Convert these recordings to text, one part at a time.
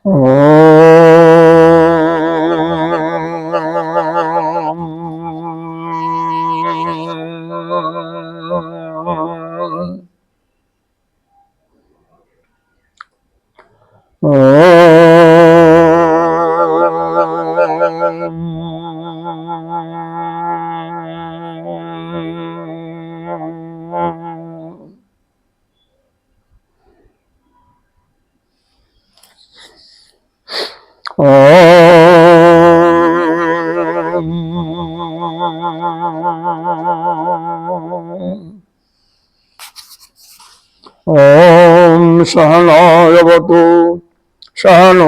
ओम सहनावतु सहनो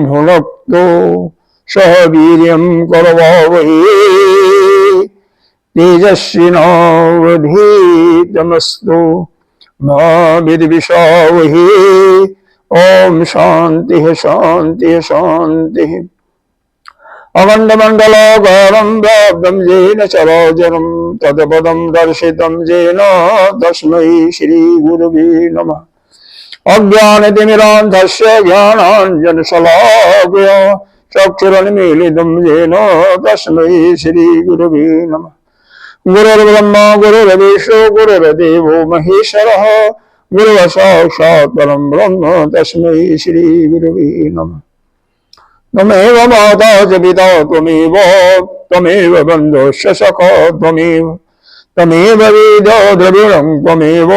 भुनक्तु सह वीर्यं करवावहै तेजस्विनावधीतमस्तु मा विद्विषावहै। ओम शांति शांति शांति। अखंडमंडलाकारं व्याप्तं येन चराचरं तत्पदं दर्शितं येन तस्मै श्रीगुरवे नमः। अज्ञानतिमिरान्धस्य ज्ञानाञ्जनशलाकया चक्षुरुन्मीलितं येन तस्मै श्रीगुरवे नमः। गुरुर्ब्रह्मा गुरुर्विष्णु गुरुर्देवो महेश्वरः गुरुर्साक्षात् परं ब्रह्म तस्मै श्रीगुरवे नमः। त्वमेव माता च पिता त्वमेव त्वमेव बन्धुश्च सखा त्वमेव त्वमेव वेदो द्रविणं त्वमेव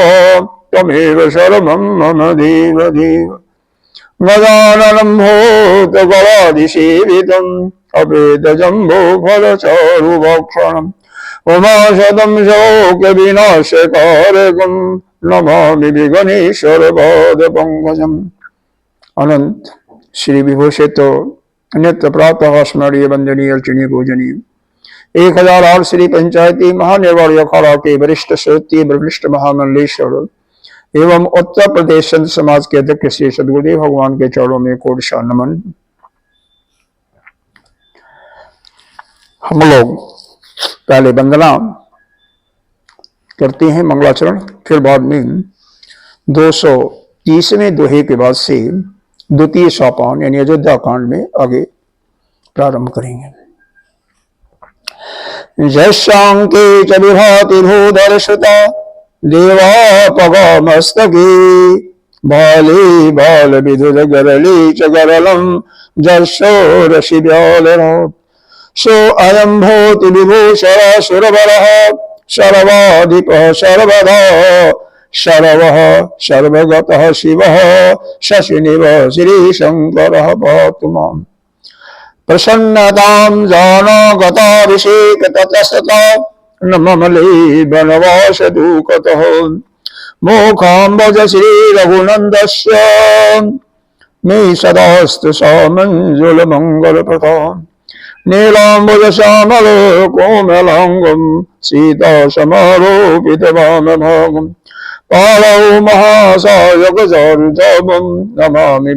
त्वमेव सर्वं मम देव देव। गजाननं भूतगणाधिसेवितम् अपेतजम्बूफलचारुभक्षणम् उमाशतं शोकविनाशकारकं नमामि विघ्नेश्वरपादपङ्कजम्। अनंत श्री विभूषित नित्य प्रातः स्मरणीय वंदनीय अर्चनीय पूजनीय 1008 श्री पंचायती महानिर्वाण अखाड़ा के वरिष्ठ श्रोती वरिष्ठ महामंडलेश्वर एवं उत्तर प्रदेश संत समाज के अध्यक्ष श्री सदगुरुदेव भगवान के चरणों में कोटि नमन। हम लोग पहले वंदना करते हैं मंगलाचरण, फिर बाद में 230वें दोहे के बाद से द्वितीय सोपान यानी अयोध्या कांड में आगे प्रारंभ करेंगे। जशांके च विभाति भूधर्षता देवापगमस्तके बाले बाल विदुर गरले च गरलम जशो रशि व्यालरोत् सो अयं भूति विभूषण सुरवरः सर्वाधिपः सर्वदा सर्वः सर्वगतः शिवः शशिनिव श्रीशङ्करः पातु माम्। प्रसन्नतां जानागताभिषेक ततस्तता न ममले वनवास दुःखतः मोखाम्बज श्रीरघुनन्दस्य मे सदास्तु सामञ्जुलमङ्गलप्रदाम्। नीलाम्बुज श्यामल कोमलाङ्गं सीता समारोपितवामभागम् पालौ महासायकचारुचापं नमामि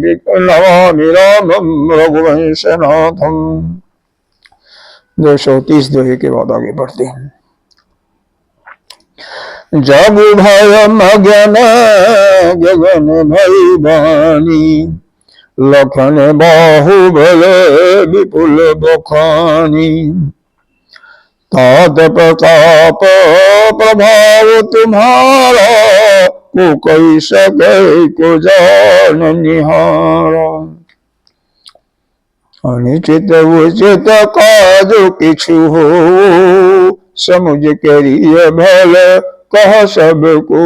रामं रघुवंशनाथम्। 230 दोहे के बाद आगे बढ़ते हैं। जब भय मगन गगन भई बानी लखन बाहुबल विपुल बखानी तात प्रताप प्रभाव तुम्हारा को कई सके को जान निहारा। अनिचित उचित काज किछु हो समुझ करिय भल कह सबको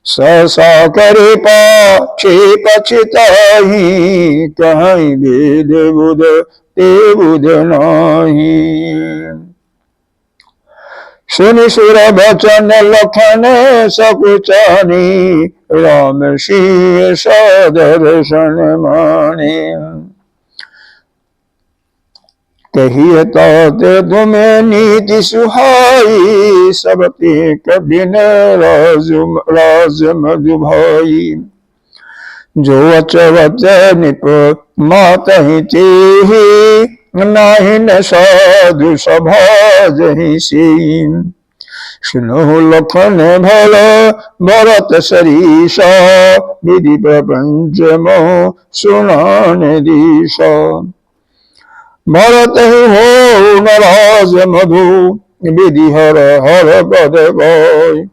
सहसा करे पाछे पछताही कहीं वेद बुध ते बुध नाही। सुनि सुर बचन लखन सकुचानी राम सिंह सदर्शन माने कहिए तात तुम्हें नीति सुहाई सबते कबिन राज मधु भाई। जो अचवच निप मात ही चेही नाही न साधु सभा जही सी सुनो लखन भल भरत सरीसा, विधि प्रपंच मोह सुनान दिशा। भरत ही हो नराज मधु, विधि हर हर पद पाय।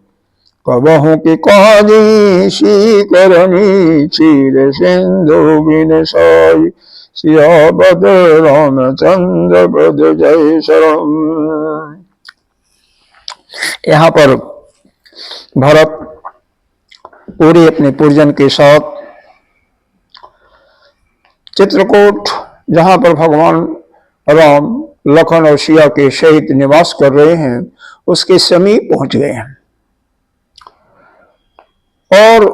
कबहू की काजी सी करनी, चीर सिंधु बिन साई। सियापत रामचंद्र पद जय शरण। यहाँ पर भरत पूरे अपने परिजन के साथ चित्रकूट, जहां पर भगवान राम लखन और सिया के सहित निवास कर रहे हैं, उसके समीप पहुंच गए हैं। और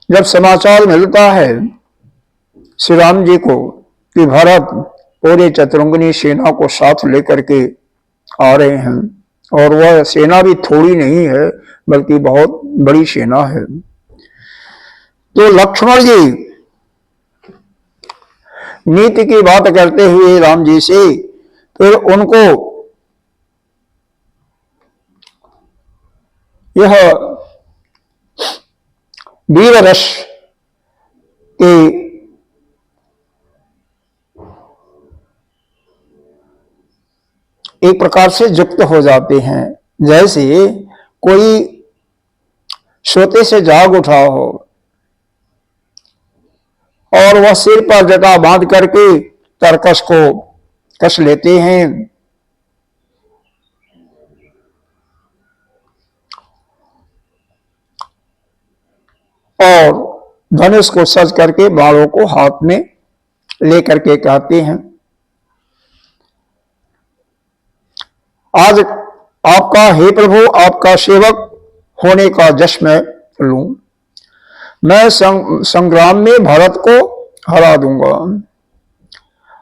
जब समाचार मिलता है श्री राम जी को कि भरत पूरे चतुरंगनी सेना को साथ लेकर के आ रहे हैं, और वह सेना भी थोड़ी नहीं है बल्कि बहुत बड़ी सेना है, तो लक्ष्मण जी नीति की बात करते हुए राम जी से फिर उनको यह वीर रस के एक प्रकार से युक्त हो जाते हैं, जैसे कोई सोते से जाग उठा हो और वह सिर पर जटा बांध करके तरकस को कस लेते हैं और धनुष को सज करके बाणों को हाथ में लेकर के कहते हैं, आज आपका हे प्रभु आपका सेवक होने का जश मैं लूं, मैं संग्राम में भरत को हरा दूंगा।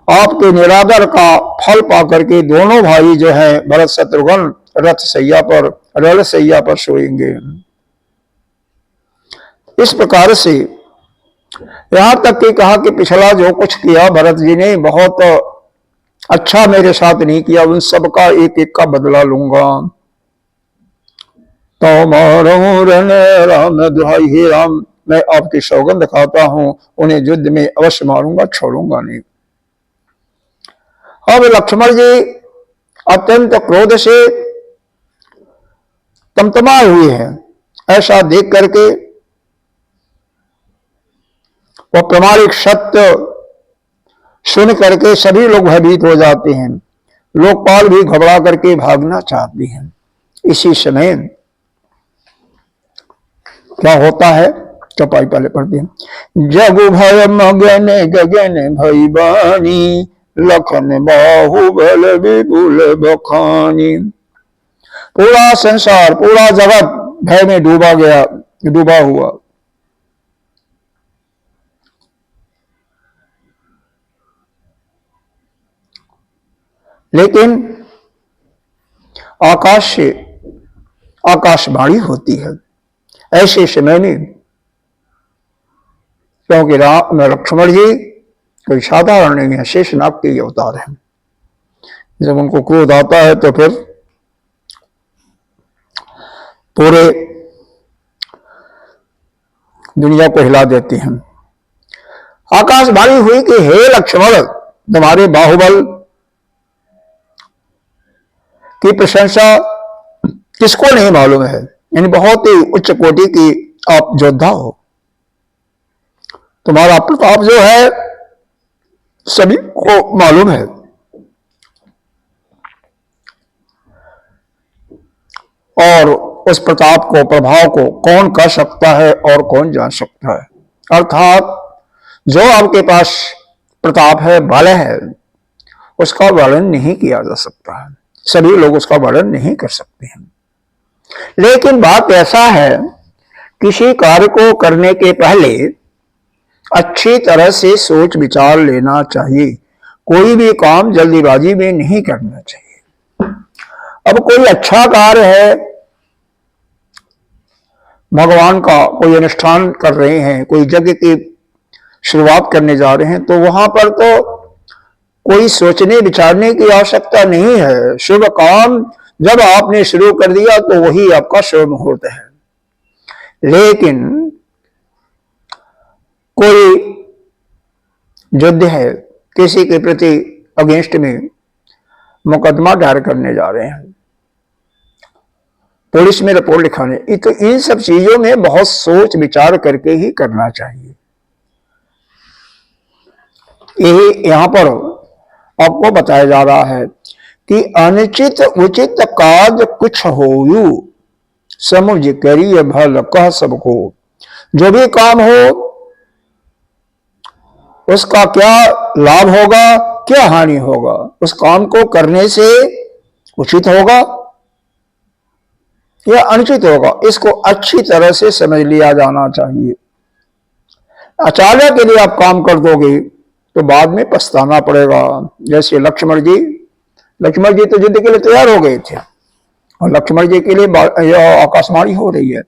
आपके निरादर का फल पाकर के दोनों भाई जो हैं भरत शत्रुघ्न रथ सैया पर रण सैया पर सोएंगे। इस प्रकार से यहां तक कि कहा कि पिछला जो कुछ किया भरत जी ने बहुत अच्छा मेरे साथ नहीं किया, उन सबका एक एक का बदला लूंगा। तो मारो राम दुहाई, हे राम मैं आपकी सौगंध खाता हूं, उन्हें युद्ध में अवश्य मारूंगा, छोड़ूंगा नहीं। अब लक्ष्मण जी अत्यंत क्रोध से तमतमाए हुए हैं। ऐसा देख करके वो प्रामाणिक सत्य सुन करके सभी लोग भयभीत हो जाते हैं, लोकपाल भी घबरा करके भागना चाहते हैं। इसी समय क्या होता है, चौपाई पहले पढ़ते हैं। जगु भय मगन गगन भई बानी, लखन बाहुबल विपुल बखानी। पूरा संसार पूरा जगत भय में डूबा गया, डूबा हुआ। लेकिन आकाश से आकाशवाणी होती है ऐसे समय में, क्योंकि लक्ष्मण जी कोई साधारण नहीं है, शेषनाग के अवतार हैं। जब उनको क्रोध आता है तो फिर पूरे दुनिया को हिला देते हैं। आकाशवाणी हुई कि हे लक्ष्मण, तुम्हारे बाहुबल की प्रशंसा किसको नहीं मालूम है, यानी बहुत ही उच्च कोटि की आप योद्धा हो। तुम्हारा प्रताप जो है सभी को मालूम है। और उस प्रताप को, प्रभाव को कौन कर सकता है और कौन जान सकता है। अर्थात जो आपके पास प्रताप है, बल है, उसका वर्णन नहीं किया जा सकता है। सभी लोग उसका वर्णन नहीं कर सकते हैं। लेकिन बात ऐसा है, किसी कार्य को करने के पहले अच्छी तरह से सोच विचार लेना चाहिए। कोई भी काम जल्दीबाजी में नहीं करना चाहिए। अब कोई अच्छा कार्य है, भगवान का कोई अनुष्ठान कर रहे हैं, कोई यज्ञ की शुरुआत करने जा रहे हैं, तो वहां पर तो कोई सोचने विचारने की आवश्यकता नहीं है। शुभ काम जब आपने शुरू कर दिया तो वही आपका शुभ मुहूर्त है। लेकिन कोई युद्ध है, किसी के प्रति अगेंस्ट में मुकदमा दायर करने जा रहे हैं, पुलिस में रिपोर्ट लिखाने, तो इन सब चीजों में बहुत सोच विचार करके ही करना चाहिए। यही यहां पर आपको बताया जा रहा है कि अनुचित उचित काज कुछ होयु समुझ करिय भल कह सबको। जो भी काम हो उसका क्या लाभ होगा, क्या हानि होगा, उस काम को करने से उचित होगा या अनुचित होगा, इसको अच्छी तरह से समझ लिया जाना चाहिए। अचानक के लिए आप काम कर दोगे तो बाद में पछताना पड़ेगा। जैसे लक्ष्मण जी तो युद्ध के लिए तैयार हो गए थे और लक्ष्मण जी के लिए आकाशवाणी हो रही है,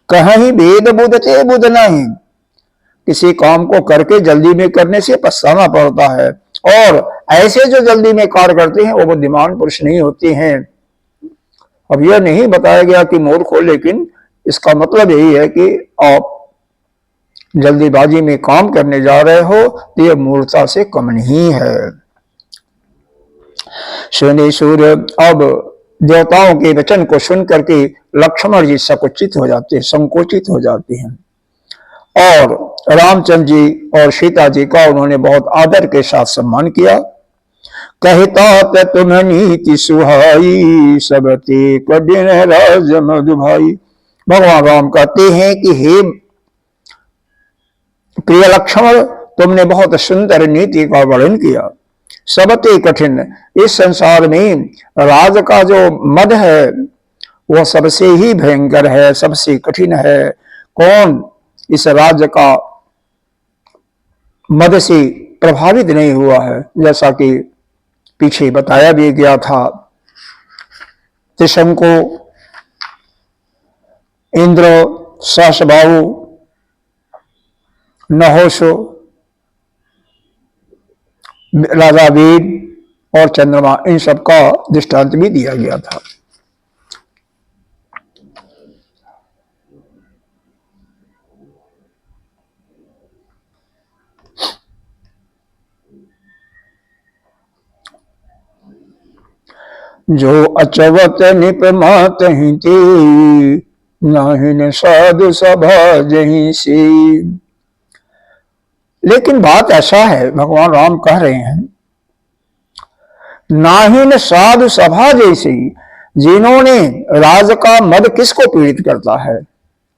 कहीं वेद बुध थे बुध नहीं। किसी काम को करके जल्दी में करने से पछताना पड़ता है, और ऐसे जो जल्दी में कार्य करते हैं वो बुद्धिमान पुरुष नहीं होते हैं। अब यह नहीं बताया गया कि मूर्ख हो, लेकिन इसका मतलब यही है कि आप जल्दीबाजी में काम करने जा रहे हो तो यह मूर्खता से कम नहीं है। शनि सूर्य अब देवताओं के वचन को सुन करके लक्ष्मण जी संकुचित हो जाते हैं, संकोचित हो जाते हैं, और रामचंद्र जी और सीता जी का उन्होंने बहुत आदर के साथ सम्मान किया। कहता तुम नीति सुहाई सब ते कदिन राज मधु भाई। भगवान राम कहते हैं कि हे प्रिय लक्ष्मण, तुमने बहुत सुंदर नीति का वर्णन किया। सबते कठिन, इस संसार में राज का जो मद है वह सबसे ही भयंकर है, सबसे कठिन है। कौन इस राज्य का मद से प्रभावित नहीं हुआ है? जैसा कि पीछे बताया भी गया था, त्रिशंको, इंद्र, सहस्रबाहु, नहोशो, राजा वीर और चंद्रमा, इन सब का दृष्टांत भी दिया गया था। जो अचवत निपमात ही ते नाहिन साधु सभा जही से। लेकिन बात ऐसा है, भगवान राम कह रहे हैं, नाहिन साधु सभा जैसी। जिन्होंने राज का मद किसको पीड़ित करता है?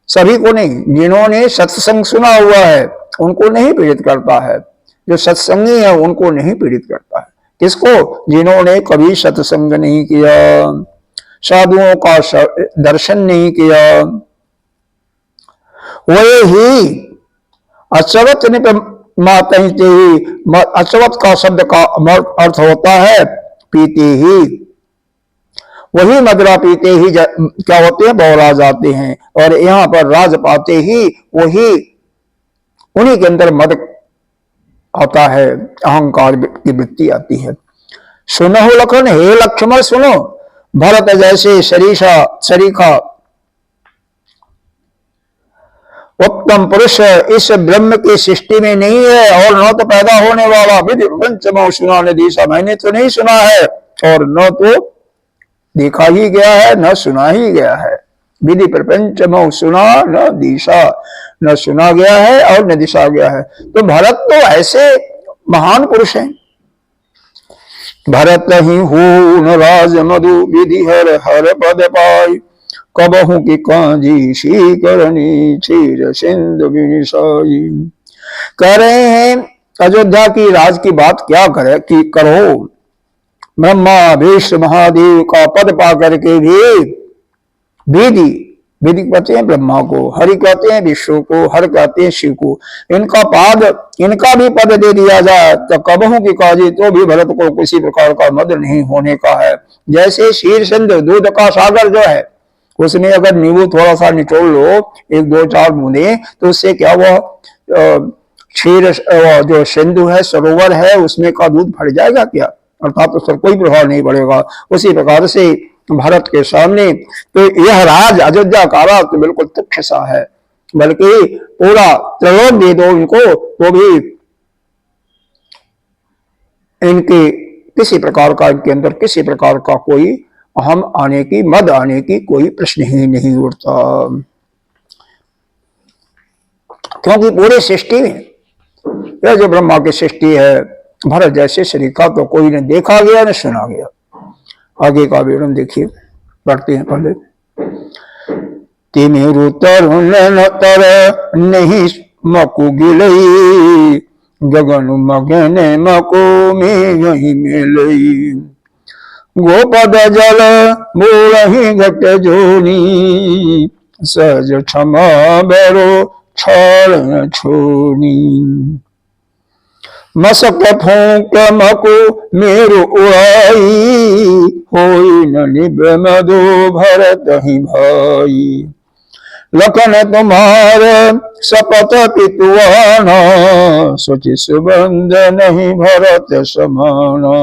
सभी को नहीं। जिन्होंने सत्संग सुना हुआ है उनको नहीं पीड़ित करता है, जो सत्संगी है उनको नहीं पीड़ित करता है। किसको? जिन्होंने कभी सत्संग नहीं किया, साधुओं का दर्शन नहीं किया, वे ही अचवत निपमाते ही। अचवत का शब्द का अर्थ होता है पीते ही। वही मदरा पीते ही क्या होते हैं? बौरा जाते हैं। और यहाँ पर राज पाते ही वही उन्हीं के अंदर मद आता है, अहंकार की वृत्ति आती है। सुनो लखन, हे लक्ष्मण सुनो, भरत जैसे शरीखा उत्तम पुरुष इस ब्रह्म की सृष्टि में नहीं है, और न तो पैदा होने वाला। विधि पंचमो सुना न दिशा, मैंने तो नहीं सुना है और न तो देखा ही गया है, न सुना ही गया है। विधि प्रपंचमो सुना न दिशा, न सुना गया है और न दिशा गया है। तो भरत तो ऐसे महान पुरुष हैं। भरत ही हून राज मधु विधि हर हर पद पाई। कबहू की कांजी शी करनी क्षीर सिंधु विनिसाई। कह रहे हैं अयोध्या की राज की बात क्या करो। ब्रह्मा विष्णु महादेव का पद पा करके भी विधि कहते हैं ब्रह्मा को, हरि कहते हैं विष्णु को, हर कहते हैं शिव को। इनका भी पद दे दिया जाए तो कबहू की काजी, तो भी भरत को किसी प्रकार का मद नहीं होने का है। जैसे क्षीर सिंधु, दूध का सागर जो है, उसमें अगर नींबू थोड़ा सा निचोड़ लो, एक दो चार बूंदे, तो उससे क्या वह क्षीर जो सिंधु है, सरोवर है, उसमें का दूध फट जाएगा क्या? अर्थात उस पर कोई प्रभाव नहीं पड़ेगा। उसी प्रकार से भारत के सामने। तो यह राज, अयोध्या का राज तो बिल्कुल तुच्छ सा है, बल्कि पूरा त्रिलोक दे दो इनको तो भी इनके किसी प्रकार का, इनके अंदर किसी प्रकार का कोई अहम आने की, मद आने की कोई प्रश्न ही नहीं उठता। क्योंकि पूरे सृष्टि में यह जो ब्रह्मा की सृष्टि है, भरत जैसे शरीर का तो कोई न देखा गया न सुना गया। आगे का विवरण देखिए, पढ़ते हैं पहले। तिमिरु तरुण तर नहीं मकु गिलई, गगन मगन मको में यही मिलई, गोपद जल बोलहि घट जोनी, सहज क्षमा बरो छाड़ छोनी, मसक फूक मको मेरु उड़ाई, होई न निब मदो भरत ही भाई, लखन तुम्हार सपत पितुआना, सोचि सुबंध नहीं भरत समाना,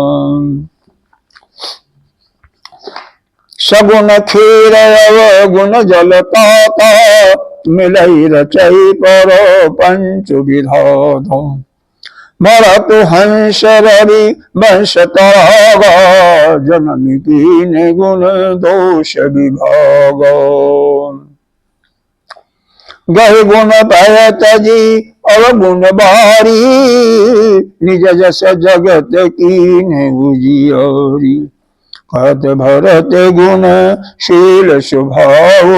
सगुन क्षीर अवगुण जल ताता, मिलई रचई पर पंच विधाता, भरत हंस रवि वंश तरागा, जनम कीन गुण दोष विभागा, गह गुण भय तजी अवगुण बारी, निज जस जगत कीन उजियारी, कहत भरत गुण शील स्वभाव,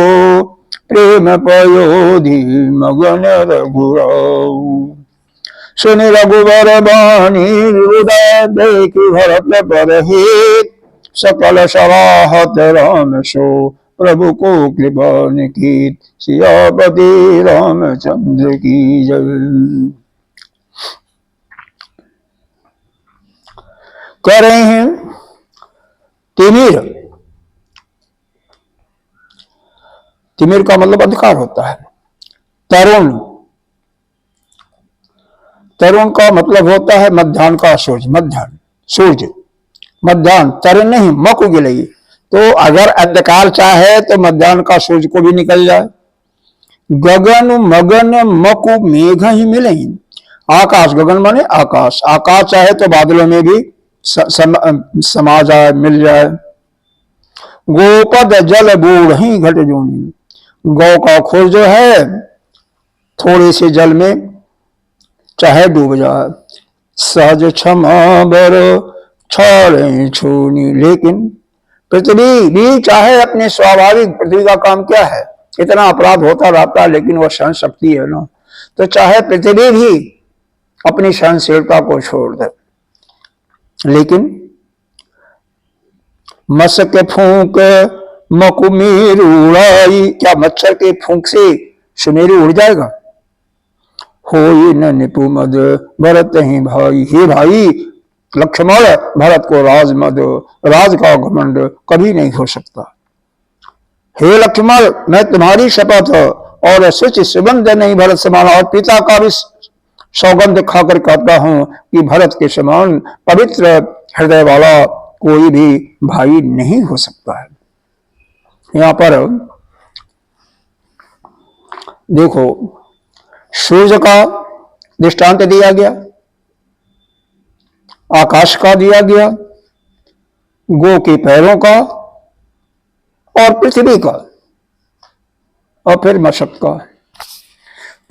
प्रेम पयोधि मगन रघुराऊ, सुनि रघुवर बानी हृदय देखि भरत पर हित, सकल सराहत राम सो प्रभु को कृपा निकीत, सियापति रामचंद्र की जय। कह रहे हैं तिमिर, तिमिर का मतलब अंधकार होता है। तरुण, तरुण का मतलब होता है मध्याह्न का सूर्य, मध्याह्न सूर्य, मध्याह्न तरुण नहीं मकु गिलई। तो अगर अंधकार चाहे तो मध्याह्न का सूर्य को भी निकल जाए। गगन मगन मकु मेघ ही मिले, आकाश, गगन माने आकाश, आकाश चाहे तो बादलों में भी समा जाए, मिल जाए। गोपद जल बूढ़ ही घट जोनी, गौ का खुर जो है थोड़े से जल में चाहे डूब जाए। सहज क्षमा बर छाड़े छूनी, लेकिन पृथ्वी भी चाहे अपने स्वाभाविक, पृथ्वी का काम क्या है, इतना अपराध होता रहता है लेकिन वह सहन शक्ति है ना, तो चाहे पृथ्वी भी अपनी सहनशीलता को छोड़ दे, लेकिन मशक फूंक मकुमेर उड़ाई, क्या मच्छर के फूंक से सुमेरु उड़ जाएगा। होई न निपु मद भरत ही भाई, हे भाई लक्ष्मण, भरत को राज मद, राज का घमंड कभी नहीं हो सकता। हे लक्ष्मण, मैं तुम्हारी शपथ और शुचि सुगंध नहीं भरत समान, और पिता का भी सौगंध खाकर कहता हूं कि भरत के समान पवित्र हृदय वाला कोई भी भाई नहीं हो सकता है। यहां पर देखो, सूर्य का दृष्टांत दिया गया, आकाश का दिया गया, गो के पैरों का और पृथ्वी का, और फिर मशक का।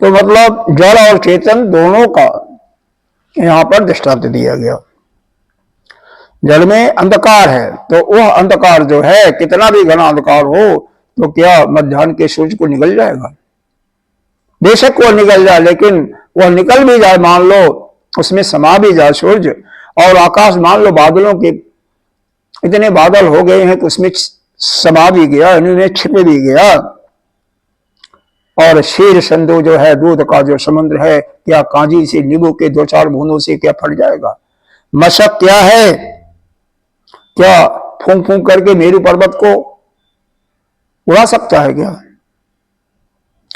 तो मतलब जड़ और चेतन दोनों का यहां पर दृष्टांत दिया गया। जड़ में अंधकार है तो वह अंधकार जो है, कितना भी घना अंधकार हो तो क्या मध्याह्न के सूर्य को निकल जाएगा। बेशक वो निकल जाए, लेकिन वह निकल भी जाए, मान लो उसमें समा भी जाए सूर्य, और आकाश मान लो बादलों के इतने बादल हो गए हैं कि उसमें समा भी गया, इनमें छिप भी गया, और शीर संधु जो है, दूध का जो समुद्र है, क्या कांजी से नींबू के 2-4 बूंदों से क्या फट जाएगा। मशक क्या है, क्या फूंक फूंक करके मेरू पर्वत को उड़ा सकता है क्या।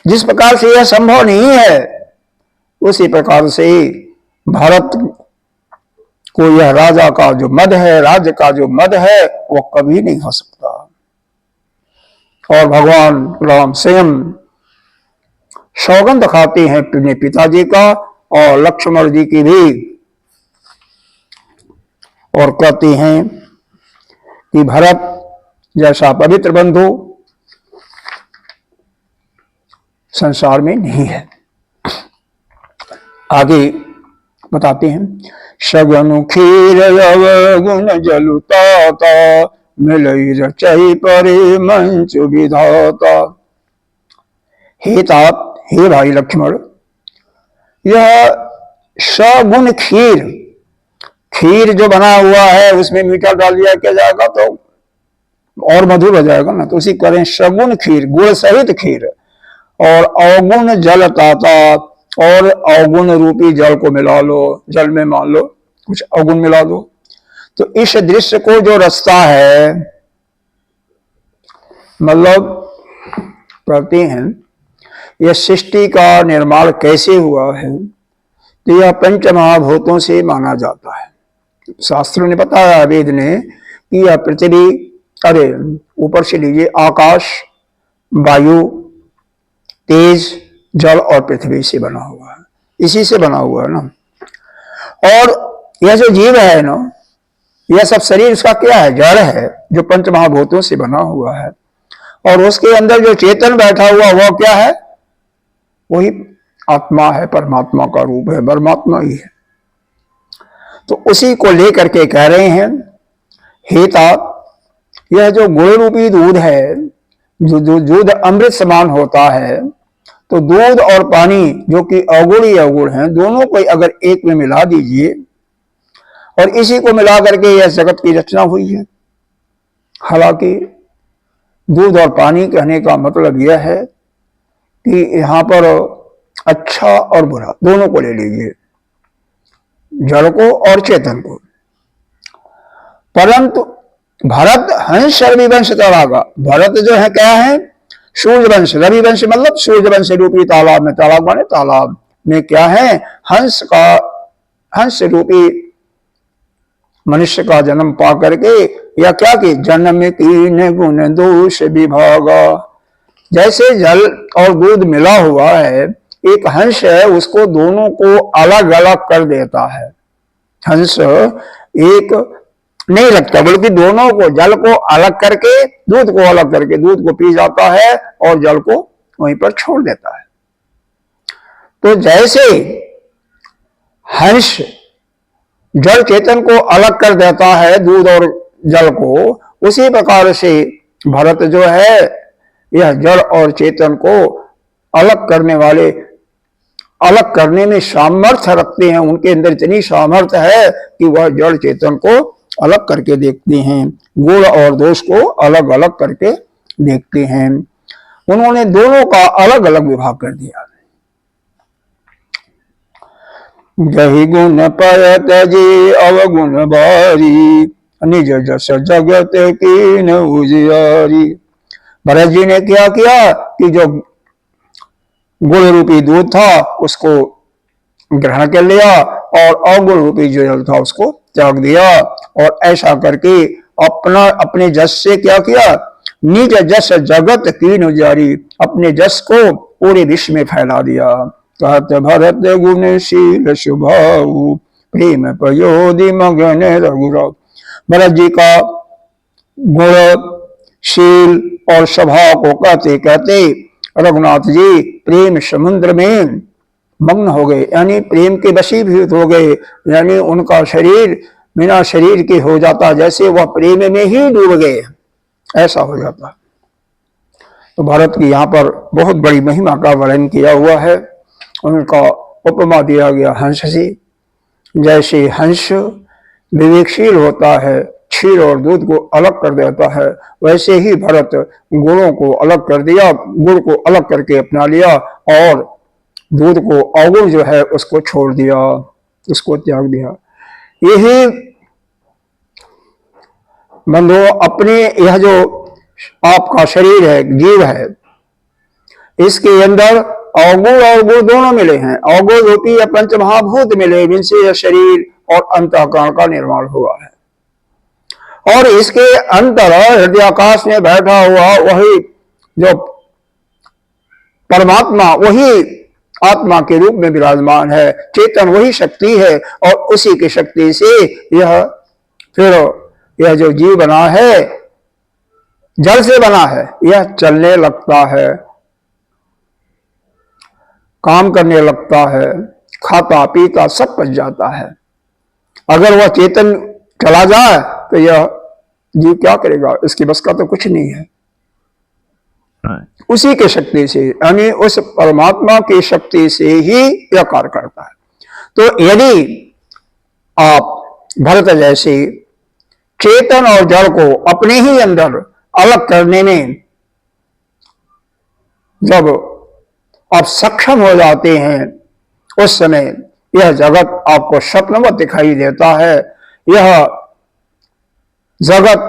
जिस प्रकार से यह संभव नहीं है, उसी प्रकार से भारत को यह राजा का जो मद है, राज्य का जो मद है, वो कभी नहीं हो सकता। और भगवान राम स्वयं सौगंध खाते हैं अपने पिताजी का और लक्ष्मण जी की भी, और कहते हैं कि भरत जैसा पवित्र बंधु संसार में नहीं है। आगे बताते हैं, सगनु खीर गुण जलुता मिलई रचई परे मंच विधाता। हे तात, हे भाई लक्ष्मण, यह सगुण खीर, खीर जो बना हुआ है उसमें मीठा डाल दिया क्या जाएगा तो और मधुर हो जाएगा ना, तो उसी करें सगुण खीर, गुड़ सहित खीर। और अवगुण जल ताता, और अवगुण रूपी जल को मिला लो, जल में मान लो कुछ अवगुण मिला दो। तो इस दृश्य को जो रचता है, मतलब कहते हैं यह सृष्टि का निर्माण कैसे हुआ है, तो यह पंच महाभूतों से माना जाता है। शास्त्रों ने बताया, वेद ने, कि यह पृथ्वी, अरे ऊपर से लीजिए, आकाश, वायु, तेज, जल और पृथ्वी से बना हुआ है, इसी से बना हुआ है ना। और यह जो जीव है ना, यह सब शरीर उसका क्या है, जड़ है, जो पंच महाभूतों से बना हुआ है। और उसके अंदर जो चेतन बैठा हुआ वह क्या है, वही आत्मा है, परमात्मा का रूप है, परमात्मा ही है। तो उसी को लेकर के कह रहे हैं, हे तात, यह जो गुण रूपी दूध है, जो दूध अमृत समान होता है, तो दूध और पानी जो कि अवगुण ही अवगुण है, दोनों को अगर एक में मिला दीजिए, और इसी को मिला करके यह जगत की रचना हुई है। हालांकि दूध और पानी कहने का मतलब यह है कि यहां पर अच्छा और बुरा दोनों को ले लीजिए, जड़ को और चेतन को। परंतु भरत हंस रविवंश तड़ागा, भरत जो है क्या है, सूर्यवंश, रविवंश मतलब सूर्यवंश रूपी तालाब में, तालाब माने तालाब में क्या है, हंस का, हंस रूपी मनुष्य का जन्म पा करके या क्या कि जन्म कीन गुण दोष विभागा। जैसे जल और दूध मिला हुआ है, एक हंस है, उसको दोनों को अलग अलग कर देता है। हंस एक नहीं रखता, बल्कि दोनों को, जल को अलग करके, दूध को अलग करके, दूध को पी जाता है और जल को वहीं पर छोड़ देता है। तो जैसे हंस जल चेतन को अलग कर देता है, दूध और जल को, उसी प्रकार से भरत जो है, यह जल और चेतन को अलग करने वाले, अलग करने में सामर्थ्य रखते हैं। उनके अंदर इतनी सामर्थ्य है कि वह जड़ चेतन को अलग करके देखते हैं, गुण और दोष को अलग अलग करके देखते हैं। उन्होंने दोनों का अलग अलग विभाग कर दिया। जहि गुण परत जी अवगुण बारी, निज जस जगत कीन उजियारी। भरत जी ने क्या किया कि जो गुण रूपी दूध था उसको ग्रहण कर लिया और अवगुण रूपी जो जल था उसको त्याग दिया, और ऐसा करके अपना, अपने जस से क्या किया, निज जस जगत कीन उजियारी, अपने जस को पूरे विश्व में फैला दिया। कहत भरत गुणशील शुभाऊ, प्रेम पयोधि मगन रघुराव। भरत जी का गुणशील और स्वभाव को कहते कहते रघुनाथ जी प्रेम समुद्र में मग्न हो गए, यानी प्रेम के वशीभूत हो गए। यानी उनका शरीर बिना शरीर के हो जाता, जैसे वह प्रेम में ही डूब गए, ऐसा हो जाता। तो भारत की यहाँ पर बहुत बड़ी महिमा का वर्णन किया हुआ है। उनका उपमा दिया गया हंस से। जैसे हंस विवेकशील होता है, क्षीर और दूध को अलग कर देता है, वैसे ही भरत गुणों को अलग कर दिया, गुण को अलग करके अपना लिया और दूध को, अवगुण जो है उसको छोड़ दिया, उसको त्याग दिया। यही बंधुओं, अपने यह जो आपका शरीर है, जीव है, इसके अंदर अवगुण और गुण दोनों मिले हैं। अवगुण रूपी या पंच महाभूत मिले, जिनसे यह शरीर और अंतःकरण का निर्माण हुआ है। और इसके अंतर हृदयाकाश में बैठा हुआ वही जो परमात्मा वही आत्मा के रूप में विराजमान है, चेतन वही शक्ति है, और उसी की शक्ति से यह जो जीव बना है, जल से बना है, यह चलने लगता है, काम करने लगता है, खाता पीता सब पच जाता है। अगर वह चेतन चला जाए तो यह जीव क्या करेगा? इसकी बस का तो कुछ नहीं है। उसी के शक्ति से, यानी उस परमात्मा की शक्ति से ही यह कार्य करता है। तो यदि आप भरत जैसे चेतन और जड़ को अपने ही अंदर अलग करने में जब आप सक्षम हो जाते हैं, उस समय यह जगत आपको स्वप्नवत दिखाई देता है। यह जगत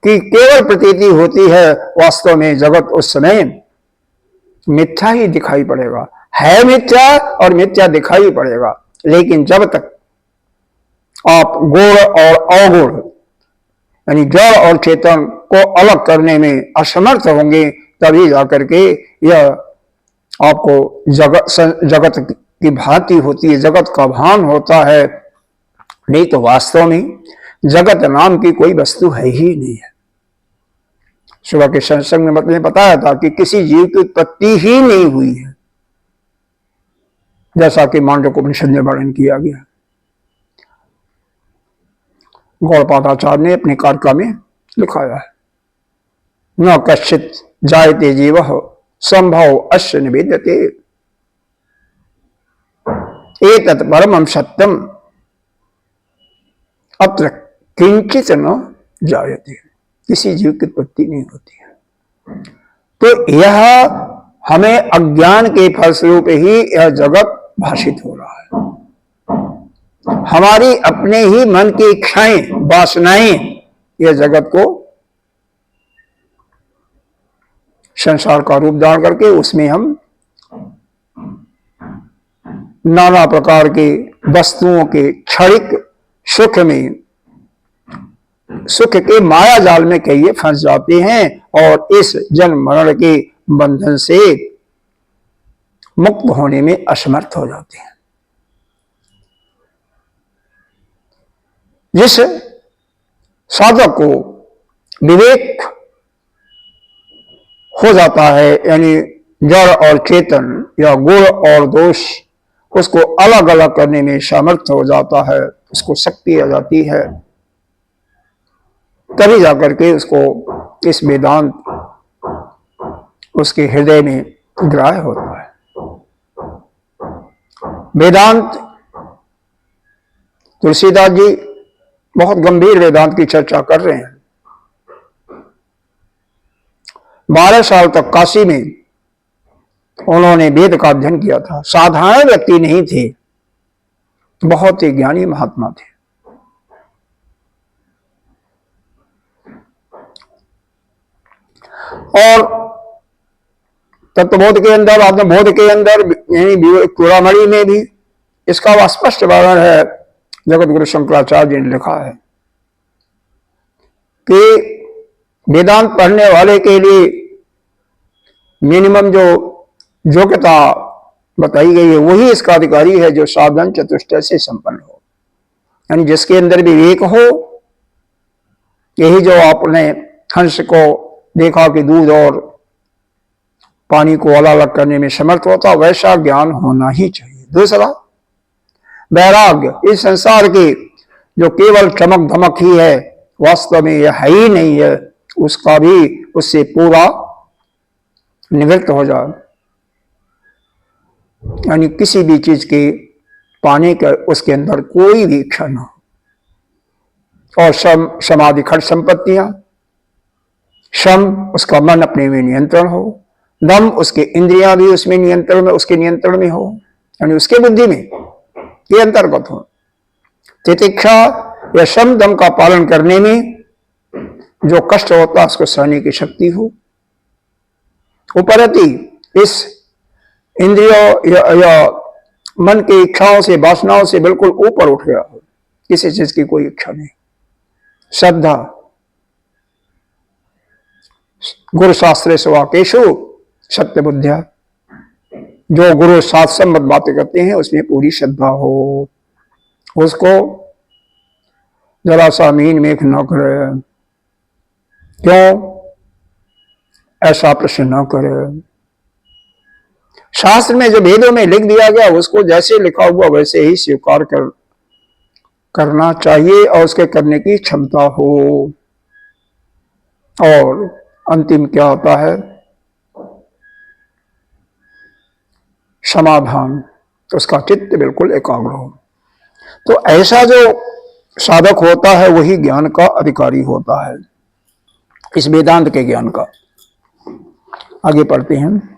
की केवल प्रतीति होती है, वास्तव में जगत उस समय मिथ्या ही दिखाई पड़ेगा, है मिथ्या और मिथ्या दिखाई पड़ेगा। लेकिन जब तक आप गुण और अवगुण यानी जड़ और चेतन को अलग करने में असमर्थ होंगे, तभी जाकर के यह आपको जगत की भांति होती है, जगत का भान होता है। नहीं तो वास्तव में जगत नाम की कोई वस्तु है ही नहीं है। सुबह के सत्संग में मतलब बताया था कि किसी जीव की उत्पत्ति ही नहीं हुई है, जैसा कि मांडव्य उपनिषद में वर्णन किया गया। गौड़पादाचार्य ने अपने कारिका में लिखाया है, न कश्चित जायते जीव संभव अस्य निवेद्यते एतत् परमं सत्यम अत्र किंचित न जायते। किसी जीव की उत्पत्ति नहीं होती है। तो यह हमें अज्ञान के फलस्वरूप ही यह जगत भाषित हो रहा है। हमारी अपने ही मन की इच्छाएं, वासनाएं यह जगत को संसार का रूप धारण करके उसमें हम नाना प्रकार के वस्तुओं के क्षणिक सुख में, सुख के माया जाल में कहिए फंस जाते हैं और इस जन्म मरण के बंधन से मुक्त होने में असमर्थ हो जाते हैं। जिस साधक को विवेक हो जाता है, यानी जड़ और चेतन या गुण और दोष उसको अलग अलग करने में सामर्थ्य हो जाता है, उसको शक्ति आ जाती है, तभी जाकर के उसको इस वेदांत उसके हृदय में ग्राह्य होता है। वेदांत, तुलसीदास जी बहुत गंभीर वेदांत की चर्चा कर रहे हैं। 12 साल तक काशी में उन्होंने वेद का अध्ययन किया था। साधारण व्यक्ति नहीं थे, बहुत ही ज्ञानी महात्मा थे। और तत्वबोध के अंदर, आत्मबोध के अंदर, यानी चूड़ामणि में भी इसका स्पष्ट वर्णन है। जगत गुरु शंकराचार्य जी ने लिखा है कि वेदांत पढ़ने वाले के लिए मिनिमम जो योग्यता बताई गई है वही इसका अधिकारी है जो साधन चतुष्टय से संपन्न हो, यानी जिसके अंदर विवेक हो। यही जो आपने हंस को देखा कि दूध और पानी को अलग अलग करने में समर्थ होता, वैसा ज्ञान होना ही चाहिए। दूसरा वैराग्य, इस संसार की जो केवल चमक धमक ही है, वास्तव में यह है ही नहीं है, उसका भी उससे पूरा निवृत्त हो जाए। यानी किसी भी चीज के पाने का उसके अंदर कोई भी इच्छा न हो। और समाधि खट संपत्तियां, शम उसका मन अपने में नियंत्रण हो, दम उसके इंद्रियां भी उसमें नियंत्रण में, उसके नियंत्रण में हो, यानी उसके बुद्धि में ये अंतर्गत हो। तितिक्षा या शम दम का पालन करने में जो कष्ट होता है उसको सहने की शक्ति हो। उपरति इस इंद्रियों या मन की इच्छाओं से, वासनाओं से बिल्कुल ऊपर उठ गया हो, किसी चीज की कोई इच्छा नहीं। श्रद्धा, गुरु शास्त्रे स्वाकेशु सत्य बुद्धिया, जो गुरु साथ सम्मत बातें करते हैं उसमें पूरी श्रद्धा हो, उसको जरा सा मीन मेख न करे। क्यों ऐसा प्रश्न न करे। शास्त्र में जो वेदों में लिख दिया गया उसको जैसे लिखा हुआ वैसे ही स्वीकार करना चाहिए और उसके करने की क्षमता हो। और अंतिम क्या होता है? समाधान, उसका चित्त बिल्कुल एकाग्र हो। तो ऐसा जो साधक होता है वही ज्ञान का अधिकारी होता है, इस वेदांत के ज्ञान का। आगे पढ़ते हैं।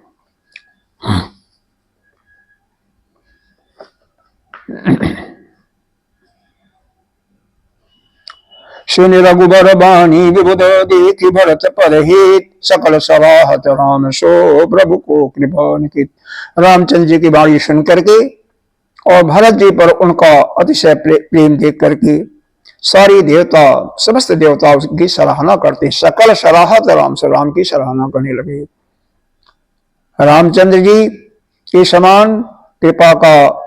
सुन रघुबर बानी विबुध देखी भरत परहित, सकल सराहत राम सो प्रभु को कृपा निकित। रामचंद्र जी की वाणी सुन करके और भरत जी पर उनका अतिशय प्रेम देख करके सारी देवता, समस्त देवता उसकी सराहना करते, सकल सराहत राम से, राम की सराहना करने लगे। रामचंद्र जी के समान कृपा का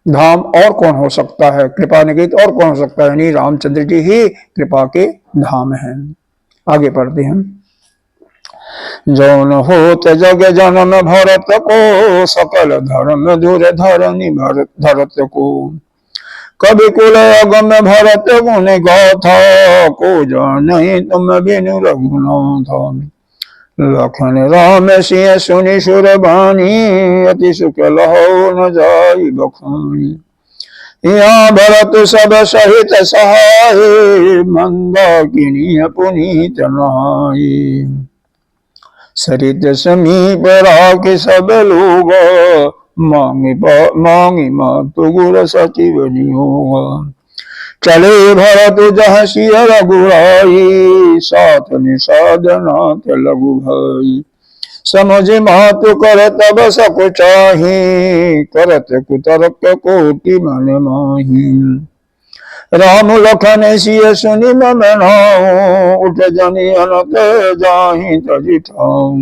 धाम और कौन हो सकता है, कृपा निकित और कौन हो सकता है, नहीं रामचंद्र जी ही कृपा के धाम हैं। आगे पढ़ते हैं। जौन होत जग जनम भरत को, सकल धर्म धुर धरनी धरत को। कवि कुल अगम भरत गुण गाथा, को जाने तुम बिनु रघुनाथ। लखन राम सिंह सुनि सुर बानी, अति सुख लहो न जाई बखानी। यहाँ भरत सब सहित सहाय, मंदाकिनी पुनीत नहाई। सरित समीप राख सब लोग, मांगी मातु गुर सचिव नियोग। चले भरत जहाँ सिय रघुराई, साथ निषादनाथ लघु भाई। समझ मातु कर तब सको चाही, करत कुतर्क कोटि मन माही। राम लखन सिय सुनि मम नाउ, उठ जनि अनत जाहि तजि ठाउ।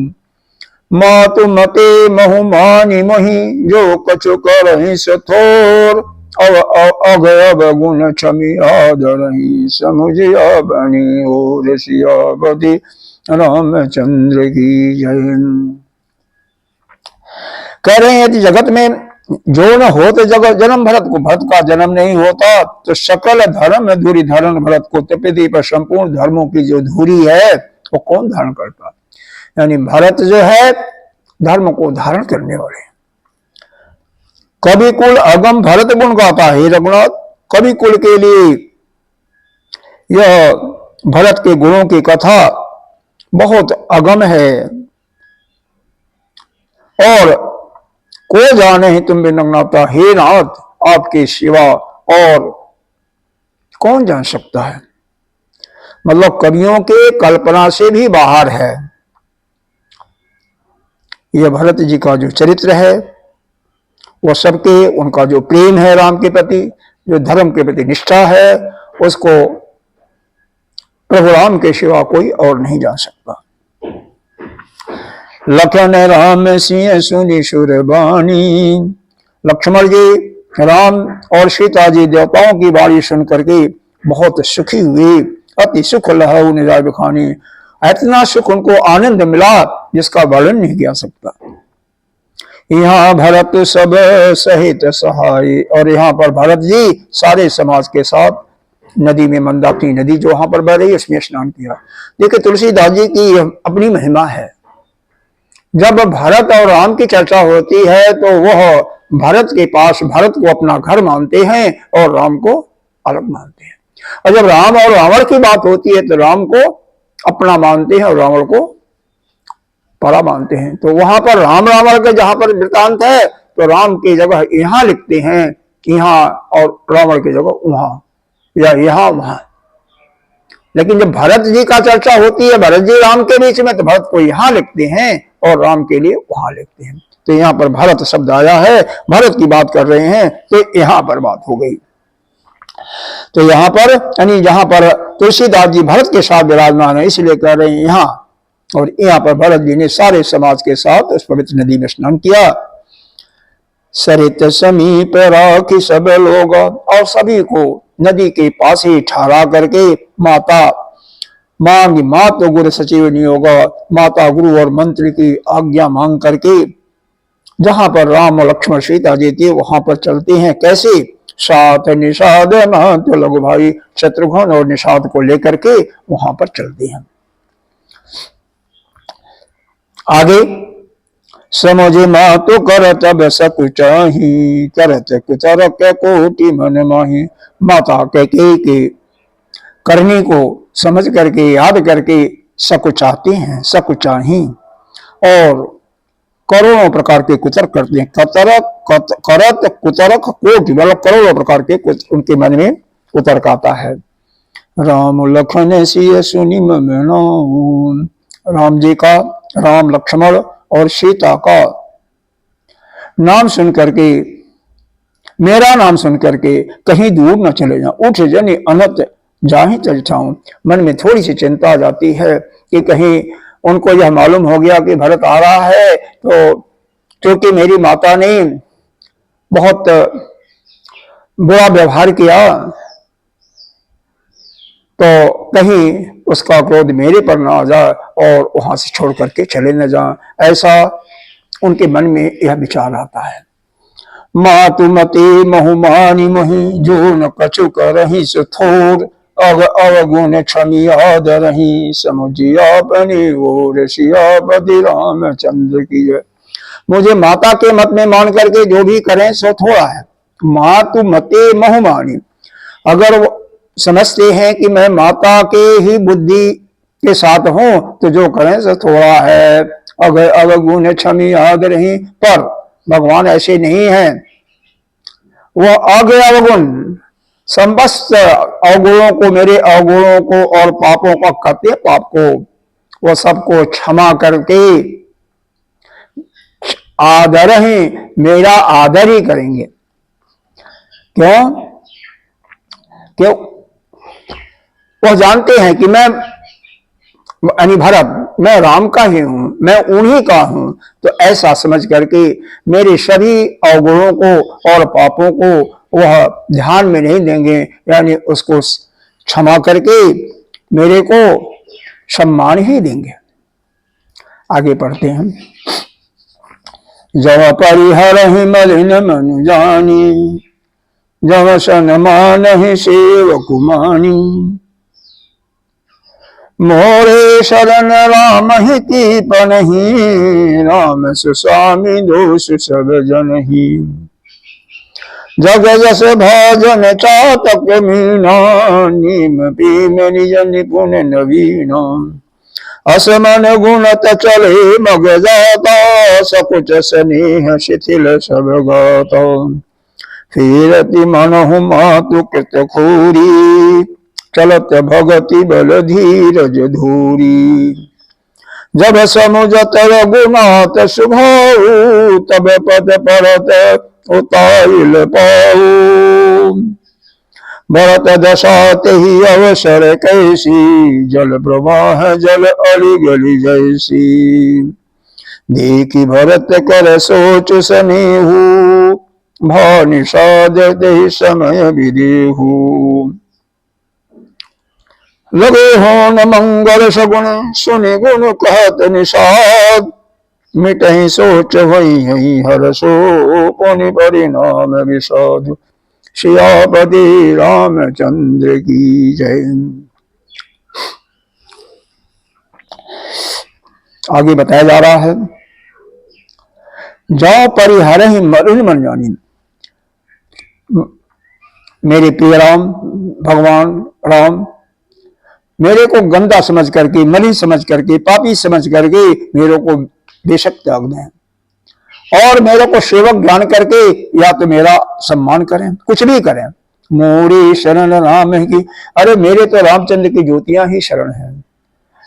मातु मते महु मानि मोहि, जो कछु करहि सथोर। अगयब गुण क्षमी आदरहि, समुझिया बनी और सियावति रामचंद्र की जय। कह रहे हैं कि जगत में जो न हो तो जगत जन्म भरत को, भरत का जन्म नहीं होता तो सकल धर्म धुरी धारण भरत को। पृथ्वी पर संपूर्ण धर्मों की जो धुरी है वो कौन धारण करता? यानी भरत जो है धर्म को धारण करने वाले। कवि कुल अगम भरत गुण गाता है रघुनाथ। कवि कुल के लिए यह भरत के गुणों की कथा बहुत अगम है। और को जाने ही तुम बिनता, हे नाथ आपके सिवा और कौन जान सकता है। मतलब कवियों के कल्पना से भी बाहर है। यह भरत जी का जो चरित्र है वो सबके, उनका जो प्रेम है राम के प्रति, जो धर्म के प्रति निष्ठा है, उसको प्रभु राम के सिवा कोई और नहीं जान सकता। लखन राम सिंह सुनि सुर बानी। लक्ष्मण जी, राम और सीता जी देवताओं की वाणी सुन करके बहुत सुखी हुए। अति सुख लहऊ निजाय बखानी। इतना सुख उनको आनंद मिला जिसका वर्णन नहीं किया सकता। यहाँ भरत सब सहित सहाय, और यहाँ पर भरत जी सारे समाज के साथ नदी में, मंदाकिनी नदी जो वहां पर बह रही है उसमें स्नान किया। देखिए तुलसीदास जी की अपनी महिमा है। जब भरत और राम की चर्चा होती है तो वह भरत के पास भरत को अपना घर मानते हैं और राम को अलग मानते हैं। और जब राम और रावण की बात होती है तो राम को अपना मानते हैं और रावण को परा मानते हैं। तो वहां पर राम रावण के जहां पर वृतांत है तो राम की जगह यहां लिखते हैं कि यहाँ, और रावण की जगह वहां या यहाँ वहां। लेकिन जब भरत जी का चर्चा होती है, भरत जी राम के बीच में, तो भरत को यहां लिखते हैं और राम के लिए वहां लिखते हैं। तो यहाँ पर भरत शब्द आया है, भरत की बात कर रहे हैं तो यहां पर बात हो गई। तो यहाँ पर यानी जहां पर तुलसीदास जी भरत के साथ विराजमान है, इसलिए कह रहे हैं यहाँ और यहाँ पर भरत जी ने सारे समाज के साथ उस पवित्र नदी में स्नान किया। सरित समीप राखी सब लोग, और सभी को नदी के पास ही ठहरा करके माता मांग मात गुरु सचिव नियोग, माता गुरु और मंत्री की आज्ञा मांग करके जहां पर राम और लक्ष्मण सीता जी थे वहां पर चलते हैं। कैसे? साथ निषाद नाथ लघु भाई शत्रुघ्न और निषाद को लेकर के वहां पर चलते हैं। आगे समझे मातु करत बस कुचाही, करत कुचर के कोटि मन माही। माता के करनी को समझ करके याद करके सकुचाते हैं, सकुचाही, और करोड़ों प्रकार के कुतर्क करते हैं। करत कुतर्क कोटि, मतलब करोड़ों प्रकार के उनके मन में कुतर्क आता है। राम लखन सिय सुनि मम, राम जी का, राम लक्ष्मण और सीता का नाम सुन करके, मेरा नाम सुन करके कहीं दूर न चले जाऊं। उठ जनि अनत जाहि चल जाऊं। मन में थोड़ी सी चिंता आ जाती है कि कहीं उनको यह मालूम हो गया कि भरत आ रहा है, तो क्योंकि मेरी माता ने बहुत बुरा व्यवहार किया, तो कहीं उसका क्रोध मेरे पर ना आ जाए और वहां से छोड़ करके चले न जाए, ऐसा उनके मन में यह विचार आता है। मातु मते बहुमानी मोहि, जो न कछु करहि सुथोर। अवगुण क्षमी आदरहि, समुझिया बनी ओर सियापति रामचंद्र की जय। मुझे माता के मत में मान करके जो भी करें सो थोड़ा है। मातु मते बहुमानी, अगर समझते हैं कि मैं माता के ही बुद्धि के साथ हूं तो जो करें सो थोड़ा है। अगर अवगुण क्षमी आदरहि, पर भगवान ऐसे नहीं है, वो आगे अवगुण समस्त अवगुणों को, मेरे अवगुणों को और पापों का करते पाप को, वो सबको क्षमा करके आदर ही, मेरा आदर ही करेंगे। क्यों? क्यों? वो जानते हैं कि मैं यानी भरत, मैं राम का ही हूं, मैं उन्हीं का हूं, तो ऐसा समझ करके मेरे सभी अवगुणों को और पापों को वह ध्यान में नहीं देंगे, यानी उसको क्षमा करके मेरे को सम्मान ही देंगे। आगे पढ़ते हैं। जब परिहर ही मलिन मन जानी, जब सन्मान ही सेवक मानी। मोरे शरण राम ही कीपनहि, राम सुस्वामी दोष सब जनहि। जग जस भजन चातक मीना, नीम पीम निज निपुण नवीना। असमन गुणत चले मग जाता, सकुच स्नेह शिथिल सब गाता। फिरति मनहु मातु कृत खूरी, चलत भगति बल धीरज धूरी। जब समुझत रघुनाथ सुभाऊ, तब पद परत उतारिल पाऊ। भरत दशाते ही अवसर कैसी, जल प्रवाह जल अली गली जैसी। देखी भरत कर सोच सनेहू, भाव निषाद दे समय विदेहू। लगे हो न मंगल सगुण, सुनि गुण कहत निषाद। मिटहि सोच वही हरसो, पुनि परिणाम विषाद। सियापति रामचंद्र की जय। आगे बताया जा रहा है, जो परिहर ही मलिन मन जानी। मेरे प्रिय राम, भगवान राम मेरे को गंदा समझ करके, मलिन समझ करके, पापी समझ करके मेरे को बेशक त्याग दें, और मेरे को सेवक ज्ञान करके या तो मेरा सम्मान करें, कुछ भी करें। मोरी शरण राम की, अरे मेरे तो रामचंद्र की ज्योतियां ही शरण है।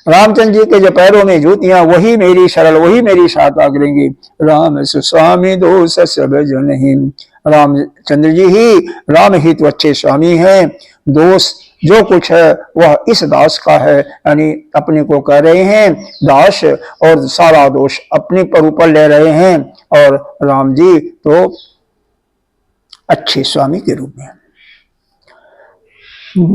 रामचंद्र जी के जो पैरों में ज्योतियां, वही मेरी शरण, वही मेरी सहायता करेंगी। राम सुस्वामी दोष सब जनहि, रामचंद्र जी ही, राम ही तो अच्छे स्वामी हैं, दोष जो कुछ है वह इस दास का है, यानी अपने को कह रहे हैं दास, और सारा दोष अपने पर ऊपर ले रहे हैं। और राम जी तो अच्छे स्वामी के रूप में।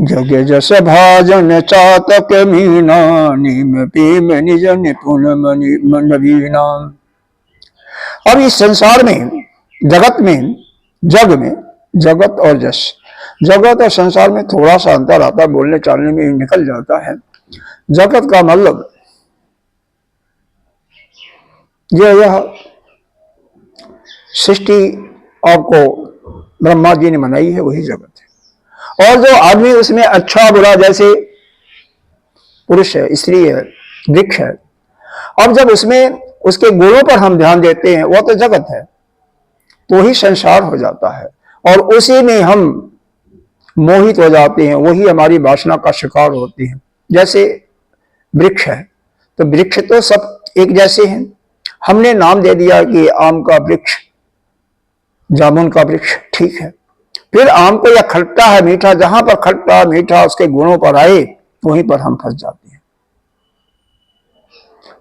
जग जस भाजन चातक मीना, नीम पीम निज निपुण नवीना। अब इस संसार में, जगत में, जगत और जस, जगत और संसार में थोड़ा सा अंतर आता है, बोलने चालने में निकल जाता है। जगत का मतलब यह सृष्टि आपको ब्रह्मा जी ने बनाई है, वही जगत है। और जो आदमी उसमें अच्छा बुरा, जैसे पुरुष है, स्त्री है, वृक्ष है, अब जब उसमें उसके गुणों पर हम ध्यान देते हैं, वह तो जगत है, तो ही संसार हो जाता है। और उसी में हम मोहित हो जाते हैं, वही हमारी वासना का शिकार होती है। जैसे वृक्ष है, तो वृक्ष तो सब एक जैसे हैं, हमने नाम दे दिया कि आम का वृक्ष, जामुन का वृक्ष, ठीक है। फिर आम को या खट्टा है मीठा, जहां पर खट्टा मीठा उसके गुणों पर आए, वहीं पर हम फंस जाते हैं।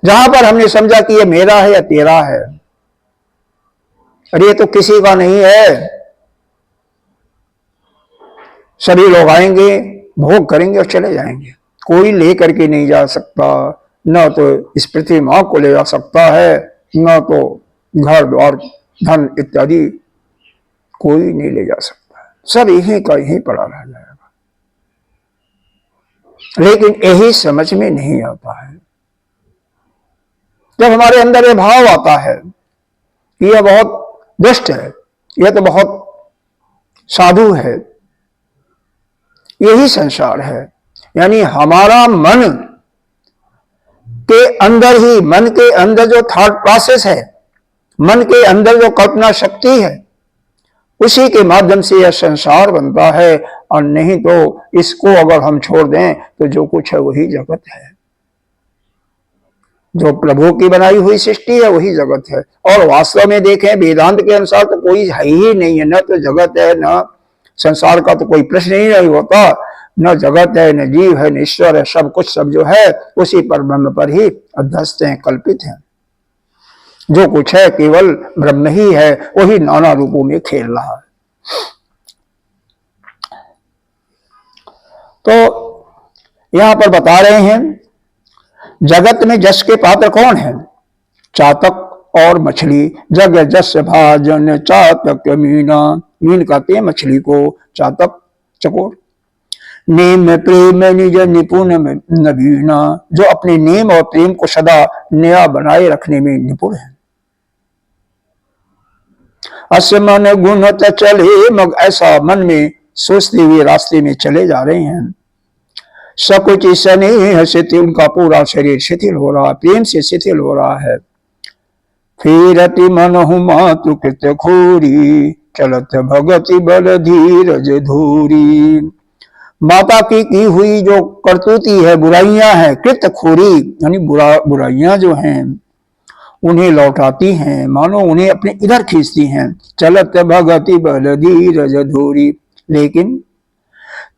जहां पर हमने समझा कि ये मेरा है या तेरा है, अरे ये तो किसी का नहीं है, सभी लोग आएंगे, भोग करेंगे और चले जाएंगे, कोई ले करके नहीं जा सकता। न तो इस पृथ्वी मां को ले जा सकता है, न तो घर द्वार धन इत्यादि कोई नहीं ले जा सकता, सब यही का यही पड़ा रह जाएगा। लेकिन यही समझ में नहीं आता है। जब हमारे अंदर ये भाव आता है कि यह बहुत दुष्ट है, यह तो बहुत साधु है, यही संसार है, यानी हमारा मन के अंदर ही, मन के अंदर जो थॉट प्रोसेस है, मन के अंदर जो कल्पना शक्ति है, उसी के माध्यम से यह संसार बनता है। और नहीं तो इसको अगर हम छोड़ दें तो जो कुछ है वही जगत है, जो प्रभु की बनाई हुई सृष्टि है वही जगत है। और वास्तव में देखें वेदांत के अनुसार तो कोई है ही नहीं है, न तो जगत है, न संसार का तो कोई प्रश्न ही नहीं होता, न जगत है, न जीव है, न ईश्वर है, सब कुछ सब जो है उसी पर ब्रह्म पर ही अध्यस्त हैं, कल्पित हैं। जो कुछ है केवल ब्रह्म ही है, वही नाना रूपों में खेल रहा है। तो यहां पर बता रहे हैं जगत में जस के पात्र कौन है? चातक और मछली। जग जस भाजन चातक मीना, मीन कहते हैं मछली को, चातक चकोर। नेम प्रेम निज निपुण नवीना, जो अपने नेम और प्रेम को सदा नया बनाए रखने में निपुण है। असमन गुण चले मग, ऐसा मन में सोचते हुए रास्ते में चले जा रहे हैं। सकुच स्नेह शिथिल, उनका पूरा शरीर शिथिल हो रहा, प्रेम से शिथिल हो रहा है। फिर अति मन मातु कृत खोरी, चलत भगति बल धीरज धूरी। माता की हुई जो करतूती है, बुराइयां हैं, कृत खोरी यानी बुराइयां जो हैं उन्हें लौटाती हैं, मानो उन्हें अपने इधर खींचती हैं। चलत भगति बल धीरज धूरी, लेकिन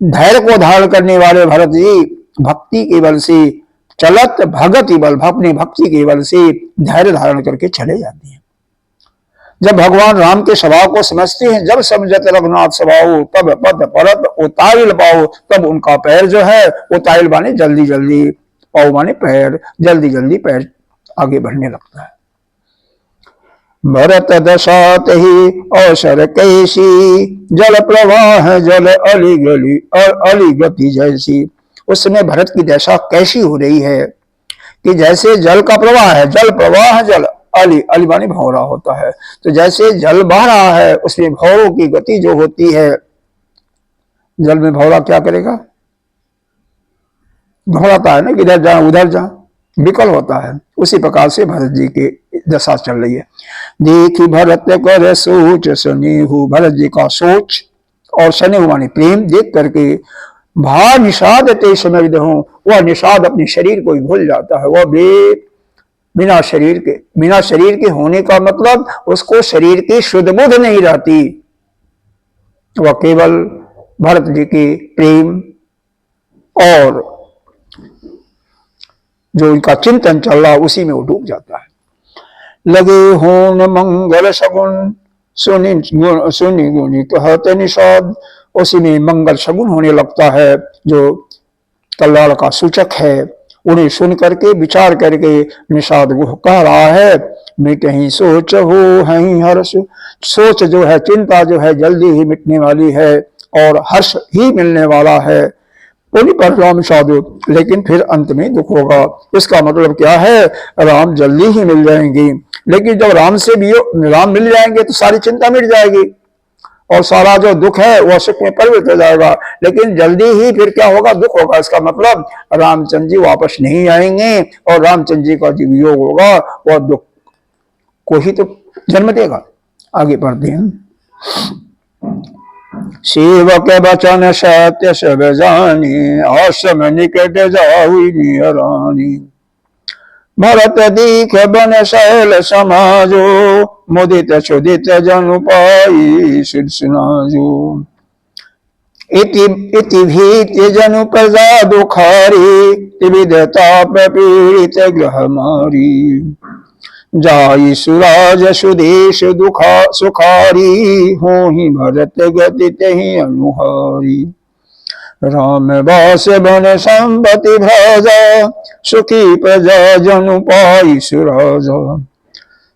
धैर्य को धारण करने वाले भरत जी भक्ति के बल से, चलत भगति बल, अपनी भक्ति के बल से धैर्य धारण करके चले जाते हैं। जब भगवान राम के स्वभाव को समझते हैं, जब समझत रघुनाथ स्वभाव तब पद परत उतारिल पाओ, तब उनका पैर जो है उतारिल माने जल्दी जल्दी, पाओ माने पैर, जल्दी जल्दी पैर आगे बढ़ने लगता है। भरत दशात ही अवसर कैसी, जल प्रवाह जल अली गली अली गति जैसी। उस समय भरत की दशा कैसी हो रही है कि जैसे जल का प्रवाह है, जल प्रवाह जल अली, अली माने भौरा होता है, तो जैसे जल बह रहा है उसमें भौरों की गति जो होती है, जल में भौरा क्या करेगा, भौराता है ना, इधर जा उधर जा, विकल होता है। उसी प्रकार से भरत जी की दशा चल रही है। देखी भरत कर सोच स्नेहु, भरत जी का सोच और स्नेह माने प्रेम देख करके भा निषाद ते समझ दो, वह निषाद अपने शरीर को ही भूल जाता है। वह बिना शरीर के होने का मतलब उसको शरीर की शुद्ध बुद्ध नहीं रहती, वह केवल भरत जी के प्रेम और जो इनका चिंतन चल रहा उसी में वो डूब जाता है। लगे होन मंगल सगुन सुनी गुनी कहते निषाद, उसी में मंगल सगुन होने लगता है जो कल्याण का सूचक है। उन्हें सुन करके विचार करके निषाद वो कह रहा है, मैं कहीं सोच हो है हर्ष। सोच जो है, चिंता जो है जल्दी ही मिटने वाली है और हर्ष ही मिलने वाला है। बोली पर राम साधु, लेकिन फिर अंत में दुख होगा। इसका मतलब क्या है, राम जल्दी ही मिल जाएंगे, लेकिन जब राम मिल जाएंगे तो सारी चिंता मिट जाएगी और सारा जो दुख है वह सुख में परिवर्तित हो जाएगा। लेकिन जल्दी ही फिर क्या होगा, दुख होगा। इसका मतलब रामचंद्र जी वापस नहीं आएंगे और रामचंद्र जी का जो वियोग होगा वह दुख को ही तो जन्म देगा। आगे बढ़ते हैं। शिव के वचन सत्य सब जानी, आश्रम निकट जाहुई निहरानी। भरत दीख बन शैल समाजो, मुदित क्षुदित जनु पाई सुनाजो। इति भीति जनु प्रजा दुखारी, त्रिविध ताप पीड़ित ग्रह मारी। जाई सुराज सुदेश दुखा सुखारी, हो ही भरत गति तहि अनुहारी। राम वास बन संपति भ्राजा, सुखी प्रजा जनु पाई सुराजा।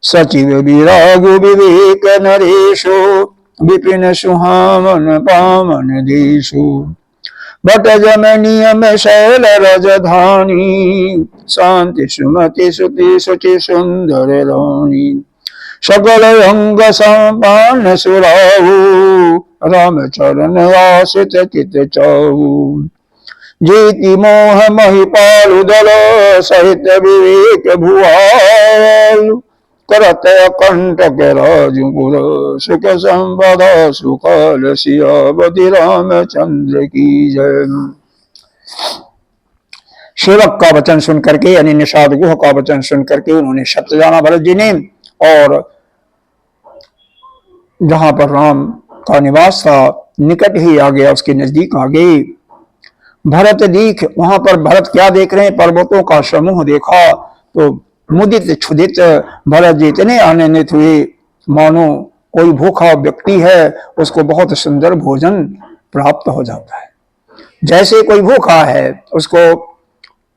सचिव विराग विवेक नरेशो, विपिन सुहावन पावन देशो। बट जम नियम शैल राजधानी, शांति सुमति सुति सुचि सुंदर रानी। सकल अंग संपन्न सुराहु, राम चरण आश्रित चित चाहु। जीति मोह महिपाल दल, सहित विवेक भुआल। करत कंटक राजपुर, सुख संपदा सुकाल सियावति रामचंद्र की जय। सेवक का वचन सुन करके, यानी निषाद गुह का वचन सुन करके उन्होंने सत्य जाना भरत जी ने, और जहां पर राम का निवास था निकट ही आ गया, उसके नजदीक आ गए। भरत दीख, वहां पर भरत क्या देख रहे हैं, पर्वतों का समूह देखा तो मुदित क्षुदित भरत जी इतने आनंदित हुए मानो कोई भूखा व्यक्ति है उसको बहुत सुंदर भोजन प्राप्त हो जाता है। जैसे कोई भूखा है उसको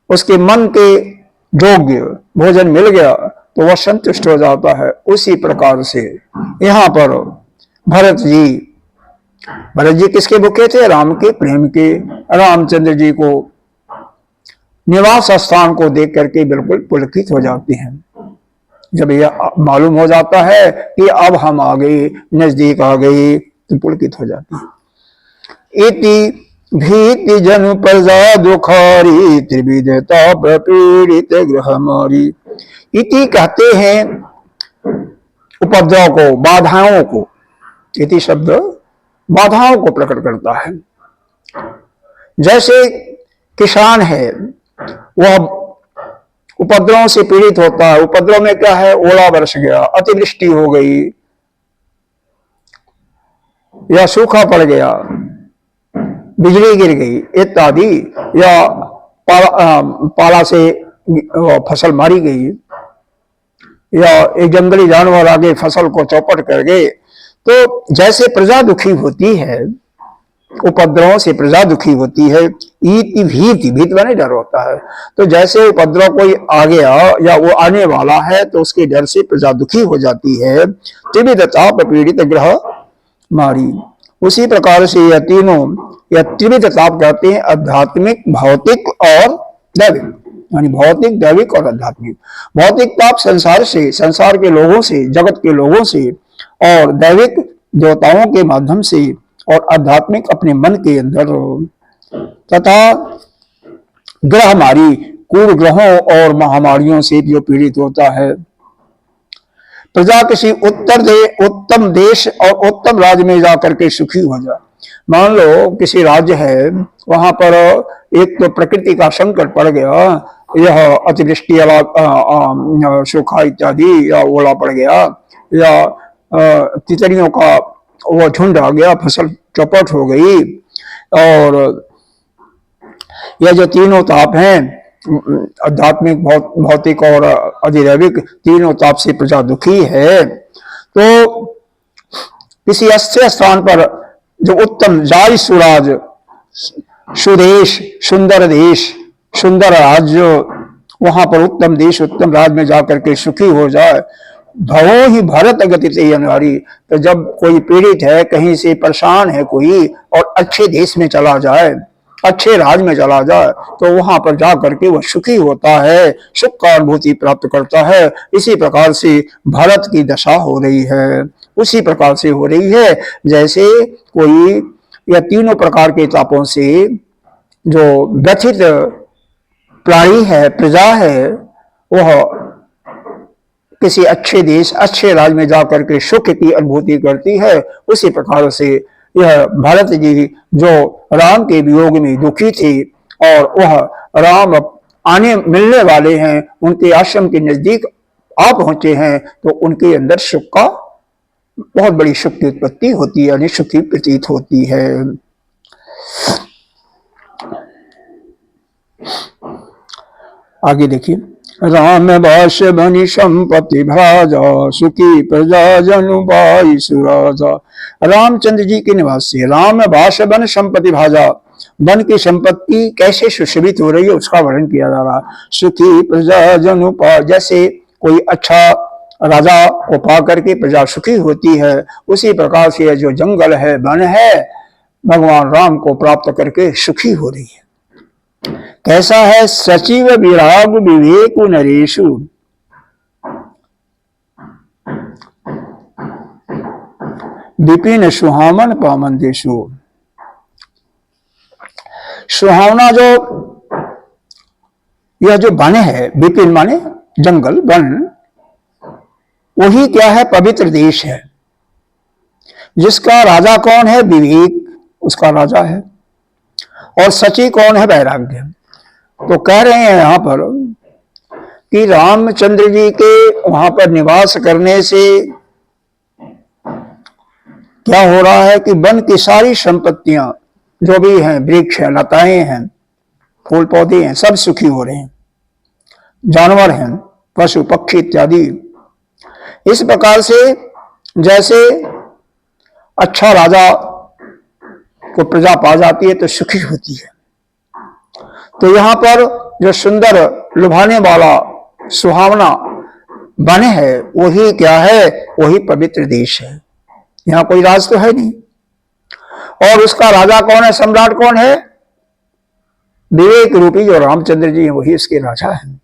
उसके मन के योग्य भोजन मिल गया तो वह संतुष्ट हो जाता है। उसी प्रकार से यहाँ पर भरत जी किसके भूखे थे, राम के प्रेम के। रामचंद्र जी को निवास स्थान को देख करके बिल्कुल पुलकित हो जाते हैं। जब यह मालूम हो जाता है कि अब हम आ गए, नजदीक आ गए, तो पुलकित हो जाती है। इति भीति जन प्रजा दुखारी, त्रिविध ताप पीड़ित गृह मारी। इति कहते हैं उपद्रव को, बाधाओं को। इति शब्द बाधाओं को प्रकट करता है। जैसे किसान है वह उपद्रव से पीड़ित होता है। उपद्रव में क्या है, ओला बरस गया, अतिवृष्टि हो गई या सूखा पड़ गया, बिजली गिर गई इत्यादि, या पाला से फसल मारी गई, या एक जंगली जानवर आगे फसल को चौपट कर गए। तो जैसे प्रजा दुखी होती है, उपद्रव से प्रजा दुखी होती है। इति भीति, भीत बने डर होता है। तो जैसे उपद्रव कोई आ गया या वो आने वाला है तो उसके डर से प्रजा दुखी हो जाती है। त्रिविध ताप पीड़ित ग्रह मारी। उसी प्रकार से यह तीनों, यह त्रिविध ताप कहते हैं, आध्यात्मिक, भौतिक और दैविक, यानी भौतिक, दैविक और आध्यात्मिक। भौतिक ताप संसार से, संसार के लोगों से, जगत के लोगों से, और दैविक देवताओं के माध्यम से, और आध्यात्मिक अपने मन के अंदर, तथा ग्रह मारी, कूड़ ग्रहों और महामारियों से जो पीड़ित होता है। प्रजा किसी उत्तम देश और उत्तम राज्य में जाकर के सुखी हो जाए। मान लो किसी राज्य है, वहां पर एक तो प्रकृति का संकट पड़ गया, यह अतिवृष्टि, सूखा इत्यादि, या ओला पड़ गया, या तितलियों का वो झुंड आ गया, फसल चौपट हो गई, और यह जो तीनों ताप हैं, आध्यात्मिक, भौतिक और अधिदैविक, तीनों ताप से प्रजा दुखी है। तो किसी अच्छे स्थान पर जो उत्तम जाय सुराज, सुदेश, सुंदर देश, सुंदर राज्य, वहां पर उत्तम देश, उत्तम राज्य में जाकर के सुखी हो जाए। भवो ही भरत गति से अनारी, तो जब कोई पीड़ित है, कहीं से परेशान है कोई, और अच्छे देश में चला जाए, अच्छे राज में चला जाए, तो वहां पर जा करके वह सुखी होता है, सुख का अनुभूति प्राप्त करता है। इसी प्रकार से भरत की दशा हो रही है, उसी प्रकार से हो रही है जैसे कोई या तीनों प्रकार के तापों से जो व्यथित प्राणी है, प्रजा है, वह किसी अच्छे देश, अच्छे राज्य में जाकर के सुख की अनुभूति करती है। उसी प्रकार से यह भरत जी जो राम के वियोग में दुखी थे, और वह राम आने मिलने वाले हैं, उनके आश्रम के नजदीक आ पहुंचे हैं, तो उनके अंदर सुख का, बहुत बड़ी सुख की उत्पत्ति होती है, यानी सुखी प्रतीत होती है। आगे देखिए, राम बाश बनी संपत्ति भाजा, सुखी प्रजा जनु बाई सुराजा। रामचंद्र जी के निवास से राम बाश बन संपत्ति भाजा, वन की संपत्ति कैसे सुशोभित हो रही है उसका वर्णन किया जा रहा। सुखी प्रजा जनु पा, जैसे कोई अच्छा राजा को पा करके प्रजा सुखी होती है, उसी प्रकार से जो जंगल है, वन है, भगवान राम को प्राप्त करके सुखी हो रही है। कैसा है? सचिव विराग विवेक नरेशु, विपिन सुहामन पामन देशु। सुहावना जो यह जो वन है, विपिन माने जंगल, वन, वही क्या है? पवित्र देश है, जिसका राजा कौन है? विवेक उसका राजा है। और सची कौन है? वैराग्य। तो कह रहे हैं यहां पर कि रामचंद्र जी के वहां पर निवास करने से क्या हो रहा है कि वन की सारी संपत्तियां जो भी हैं, वृक्ष हैं, लताएं हैं, फूल पौधे हैं, सब सुखी हो रहे हैं, जानवर हैं, पशु पक्षी इत्यादि। इस प्रकार से जैसे अच्छा राजा को प्रजा पा जाती है तो सुखी होती है। तो यहां पर जो सुंदर, लुभाने वाला, सुहावना वन है, वही क्या है? वही पवित्र देश है। यहां कोई राज तो है नहीं, और उसका राजा कौन है? सम्राट कौन है? विवेक रूपी जो रामचंद्र जी हैं, वही इसके राजा हैं।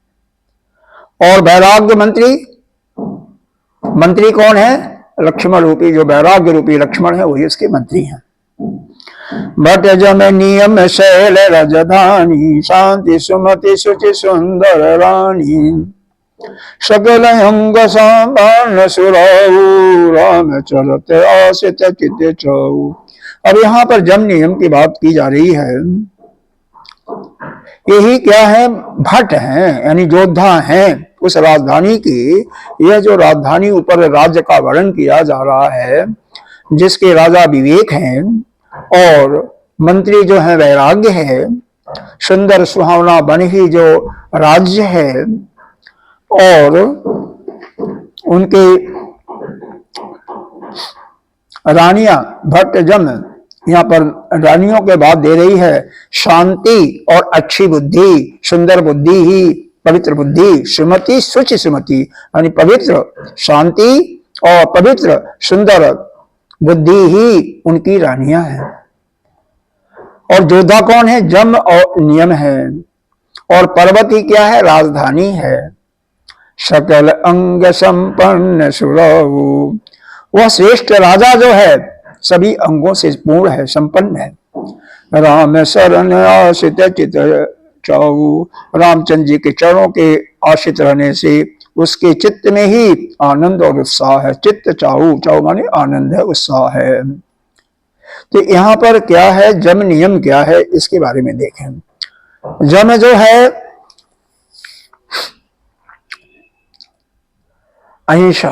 और वैराग्य मंत्री, मंत्री कौन है? लक्ष्मण रूपी, जो वैराग्य रूपी लक्ष्मण है, वही इसके मंत्री हैं। भट जम नियम शैल रजधानी, शांति सुमति सुचि सुंदर रानी, सकल अंग सामान सुराऊ, राम चलत आसित चित छाऊ। अब यहाँ पर जम नियम की बात की जा रही है। यही क्या है? भट हैं, यानी योद्धा हैं उस राजधानी की। यह जो राजधानी ऊपर राज्य का वर्णन किया जा रहा है, जिसके राजा विवेक हैं और मंत्री जो है वैराग्य है, सुंदर सुहावना बन ही जो राज्य है, और उनके रानियां, भट्ट जम यहाँ पर रानियों के बाद दे रही है शांति और अच्छी बुद्धि, सुंदर बुद्धि ही पवित्र बुद्धि, सुमति सुचि सुमति, यानी पवित्र, शांति और पवित्र सुंदर बुद्धि ही उनकी रानियां हैं। और योद्धा कौन है? जम और नियम है। और पर्वत ही क्या है? राजधानी है। सकल अंग संपन्न सुराऊ, वह श्रेष्ठ राजा जो है सभी अंगों से पूर्ण है, संपन्न है। राम शरण आश्रित चित चाऊ, रामचंद्र जी के चरणों के आश्रित रहने से उसके चित्त में ही आनंद और उत्साह है। चित्त चाऊ, चाऊ माने आनंद है, उत्साह है। तो यहाँ पर क्या है? जम नियम क्या है, इसके बारे में देखें। जम जो है अहिंसा,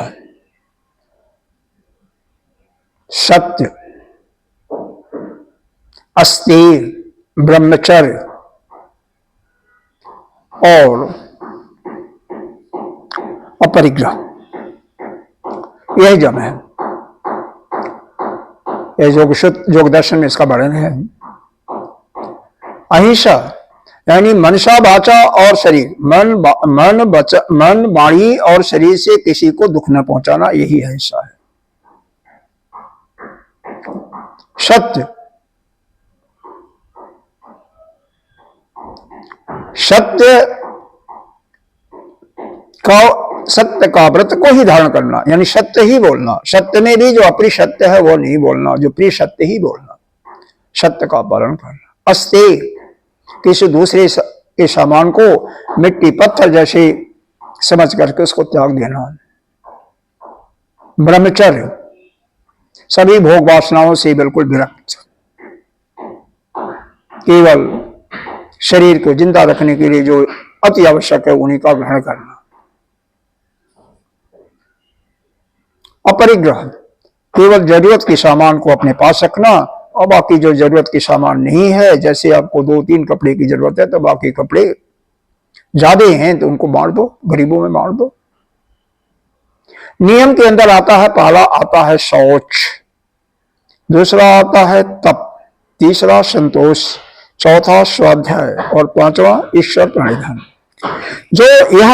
सत्य, अस्तेय, ब्रह्मचर्य, और अपरिग्रह, यही जम है। योग दर्शन में इसका वर्णन है। अहिंसा यानी मनसा वाचा और शरीर, मन वाणी और शरीर से किसी को दुख न पहुंचाना, यही अहिंसा है। सत्य, सत्य का व्रत को ही धारण करना, यानी सत्य ही बोलना। सत्य में भी जो अप्रिय सत्य है वो नहीं बोलना, जो प्रिय सत्य ही बोलना, सत्य का पालन करना। अस्ते, किसी दूसरे के सामान को मिट्टी पत्थर जैसे समझ करके उसको त्याग देना। ब्रह्मचर्य, सभी भोग वासनाओं से बिल्कुल विरक्त, केवल शरीर को जिंदा रखने के लिए जो अति आवश्यक है उन्हीं का ग्रहण करना। अपरिग्रह, केवल जरूरत के सामान को अपने पास रखना और बाकी जो जरूरत के सामान नहीं है, जैसे आपको 2-3 कपड़े की जरूरत है तो बाकी कपड़े ज्यादा हैं तो उनको बांट दो, गरीबों में बांट दो। नियम के अंदर आता है, पहला आता है शौच, दूसरा आता है तप, तीसरा संतोष, चौथा स्वाध्याय और पांचवा ईश्वर प्रणिधान। जो यह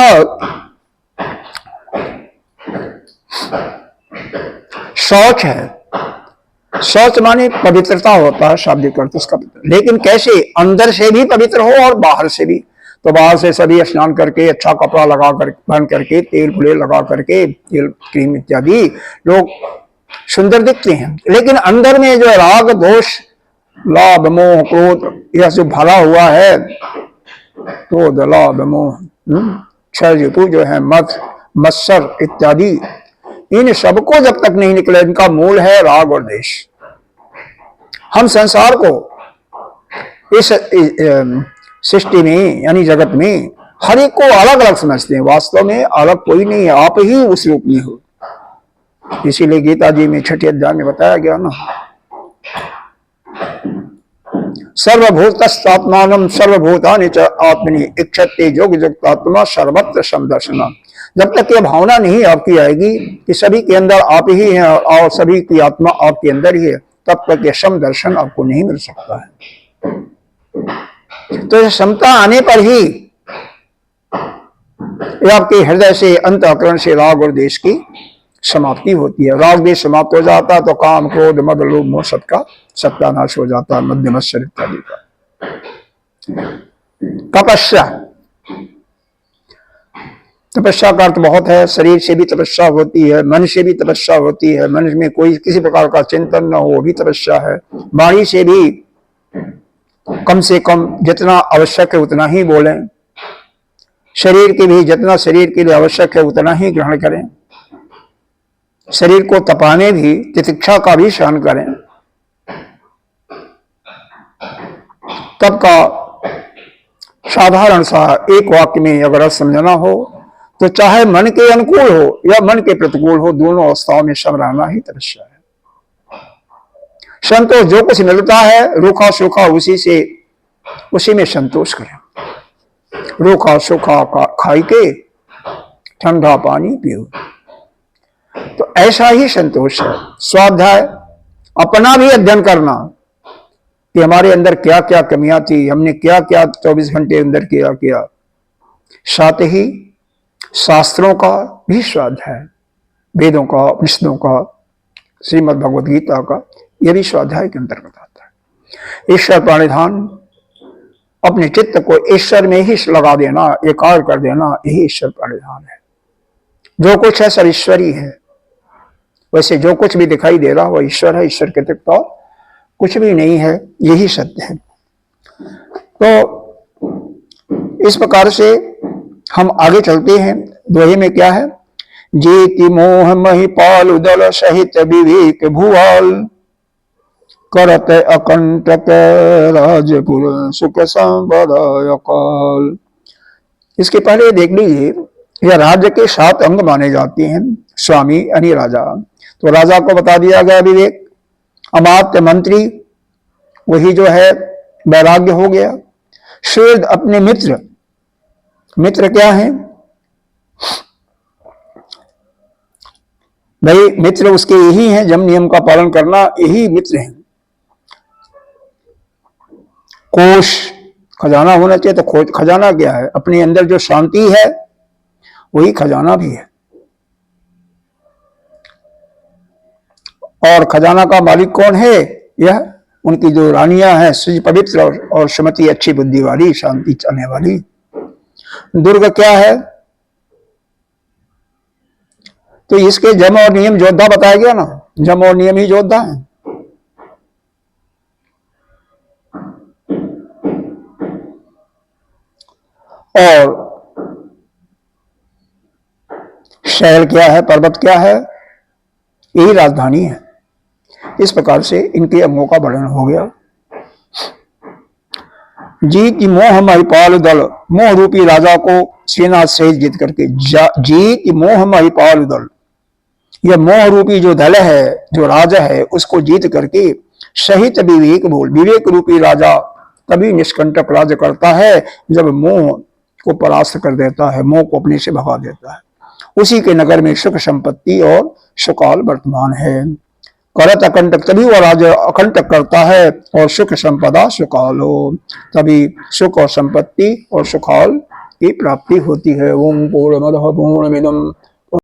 शौच है, शौच माने पवित्रता होता है शाब्दिक अर्थ उसका, लेकिन कैसे? अंदर से भी पवित्र हो और बाहर से भी। तो बाहर से सभी स्नान करके, अच्छा कपड़ा लगा कर, पहन करके, तेल फुले लगा करके, तेल क्रीम इत्यादि लोग सुंदर दिखते हैं, लेकिन अंदर में जो राग दोष, लाभ मोह क्रोध, यह जो भरा हुआ है, क्रोध लाभ मोह, क्षय जो है मत मत्सर इत्यादि, इन सबको जब तक नहीं निकले, इनका मूल है राग और द्वेष। हम संसार को इस सृष्टि में यानी जगत में हर एक को अलग अलग समझते हैं, वास्तव में अलग कोई नहीं है, आप ही उस रूप में हो। इसीलिए गीता जी में 6ठे अध्याय में बताया गया ना, सर्वभूतस्तात्मानं सर्वभूतानि च आत्मनि इक्षते योग युक्तात्मा सर्वत्र समदर्शनम्। जब तक ये भावना नहीं आपकी आएगी कि सभी के अंदर आप ही हैं और सभी की आत्मा आपके अंदर ही है, तब तक ये सम दर्शन आपको नहीं मिल सकता है। तो ये समता आने पर ही आपके हृदय से, अंतःकरण से राग और द्वेष की समाप्ति होती है। राग द्वेष समाप्त हो जाता तो काम क्रोध मद लोभ मोह सबका सत्यानाश हो जाता है, मध्य मत्सर इत्यादि का। तपस्या, तपस्या का अर्थ बहुत है। शरीर से भी तपस्या होती है, मन से भी तपस्या होती है, मन में कोई किसी प्रकार का चिंतन न हो वो भी तपस्या है। वाणी से भी कम से कम जितना आवश्यक है उतना ही बोलें, शरीर के भी जितना शरीर के लिए आवश्यक है उतना ही ग्रहण करें, शरीर को तपाने भी तितिक्षा का भी सहन करें। तब का साधारण सा एक वाक्य में अगर समझना हो तो चाहे मन के अनुकूल हो या मन के प्रतिकूल हो, दोनों अवस्थाओं में सम रहना ही तपस्या है। संतोष, जो कुछ मिलता है रूखा सूखा उसी में संतोष करें। रूखा सूखा खाई के ठंडा पानी पियो, तो ऐसा ही संतोष है। स्वाध्याय, अपना भी अध्ययन करना कि हमारे अंदर क्या क्या कमियां थी, हमने क्या क्या 24 घंटे अंदर किया। साथ ही शास्त्रों का भी स्वाध्याय, वेदों का, उपनिषदों का, श्रीमद् भगवद गीता का, यह भी स्वाध्याय के अंतर्गत आता है। ईश्वर प्रणिधान, अपने चित्त को ईश्वर में ही लगा देना, एकाग्र कर देना, यही ईश्वर प्रणिधान है। जो कुछ है सब ईश्वरी है, वैसे जो कुछ भी दिखाई दे रहा वह ईश्वर है, ईश्वर के अतिरिक्त और कुछ भी नहीं है, यही सत्य है। तो इस प्रकार से हम आगे चलते हैं। दोहे में क्या है? जेति मोह महिपाल उदल सहित विवेक भुआल, करत अकंटक राजपुर सुख संपद अकाल। इसके पहले देख लीजिए, यह राज्य के 7 अंग माने जाते हैं। स्वामी यानी राजा, तो राजा को बता दिया गया विवेक। अमात्य मंत्री, वही जो है वैराग्य हो गया। शेर अपने मित्र, मित्र क्या है भाई? मित्र उसके यही हैं, जम नियम का पालन करना, यही मित्र हैं। कोष खजाना होना चाहिए, तो खजाना क्या है? अपने अंदर जो शांति है वही खजाना भी है। और खजाना का मालिक कौन है? यह उनकी जो रानियां हैं, सुज पवित्र और सुमति, अच्छी बुद्धि वाली, शांति चाहने वाली। दुर्ग क्या है? तो इसके जम और नियम योद्धा बताया गया ना, जम और नियम ही योद्धा है। और शहर क्या है? पर्वत क्या है? यही राजधानी है। इस प्रकार से इनके अंगों का वर्णन हो गया। जीत मोह महिपाल दल, मोह रूपी राजा को सेना से जीत करके, जीत मोह महिपाल दल, यह मोह रूपी जो दल है, जो राजा है, उसको जीत करके सहित विवेक बोल, विवेक रूपी राजा तभी निष्कंटक राज्य करता है जब मोह को परास्त कर देता है, मोह को अपने से भगा देता है। उसी के नगर में सुख संपत्ति और सुकाल वर्तमान है। करत अकंटक, तभी वह राज्य अकंटक करता है, और सुख संपदा सुकाल हो, तभी सुख और संपत्ति और सुखाल की प्राप्ति होती है। ओम पूर्णमदः पूर्णमिदं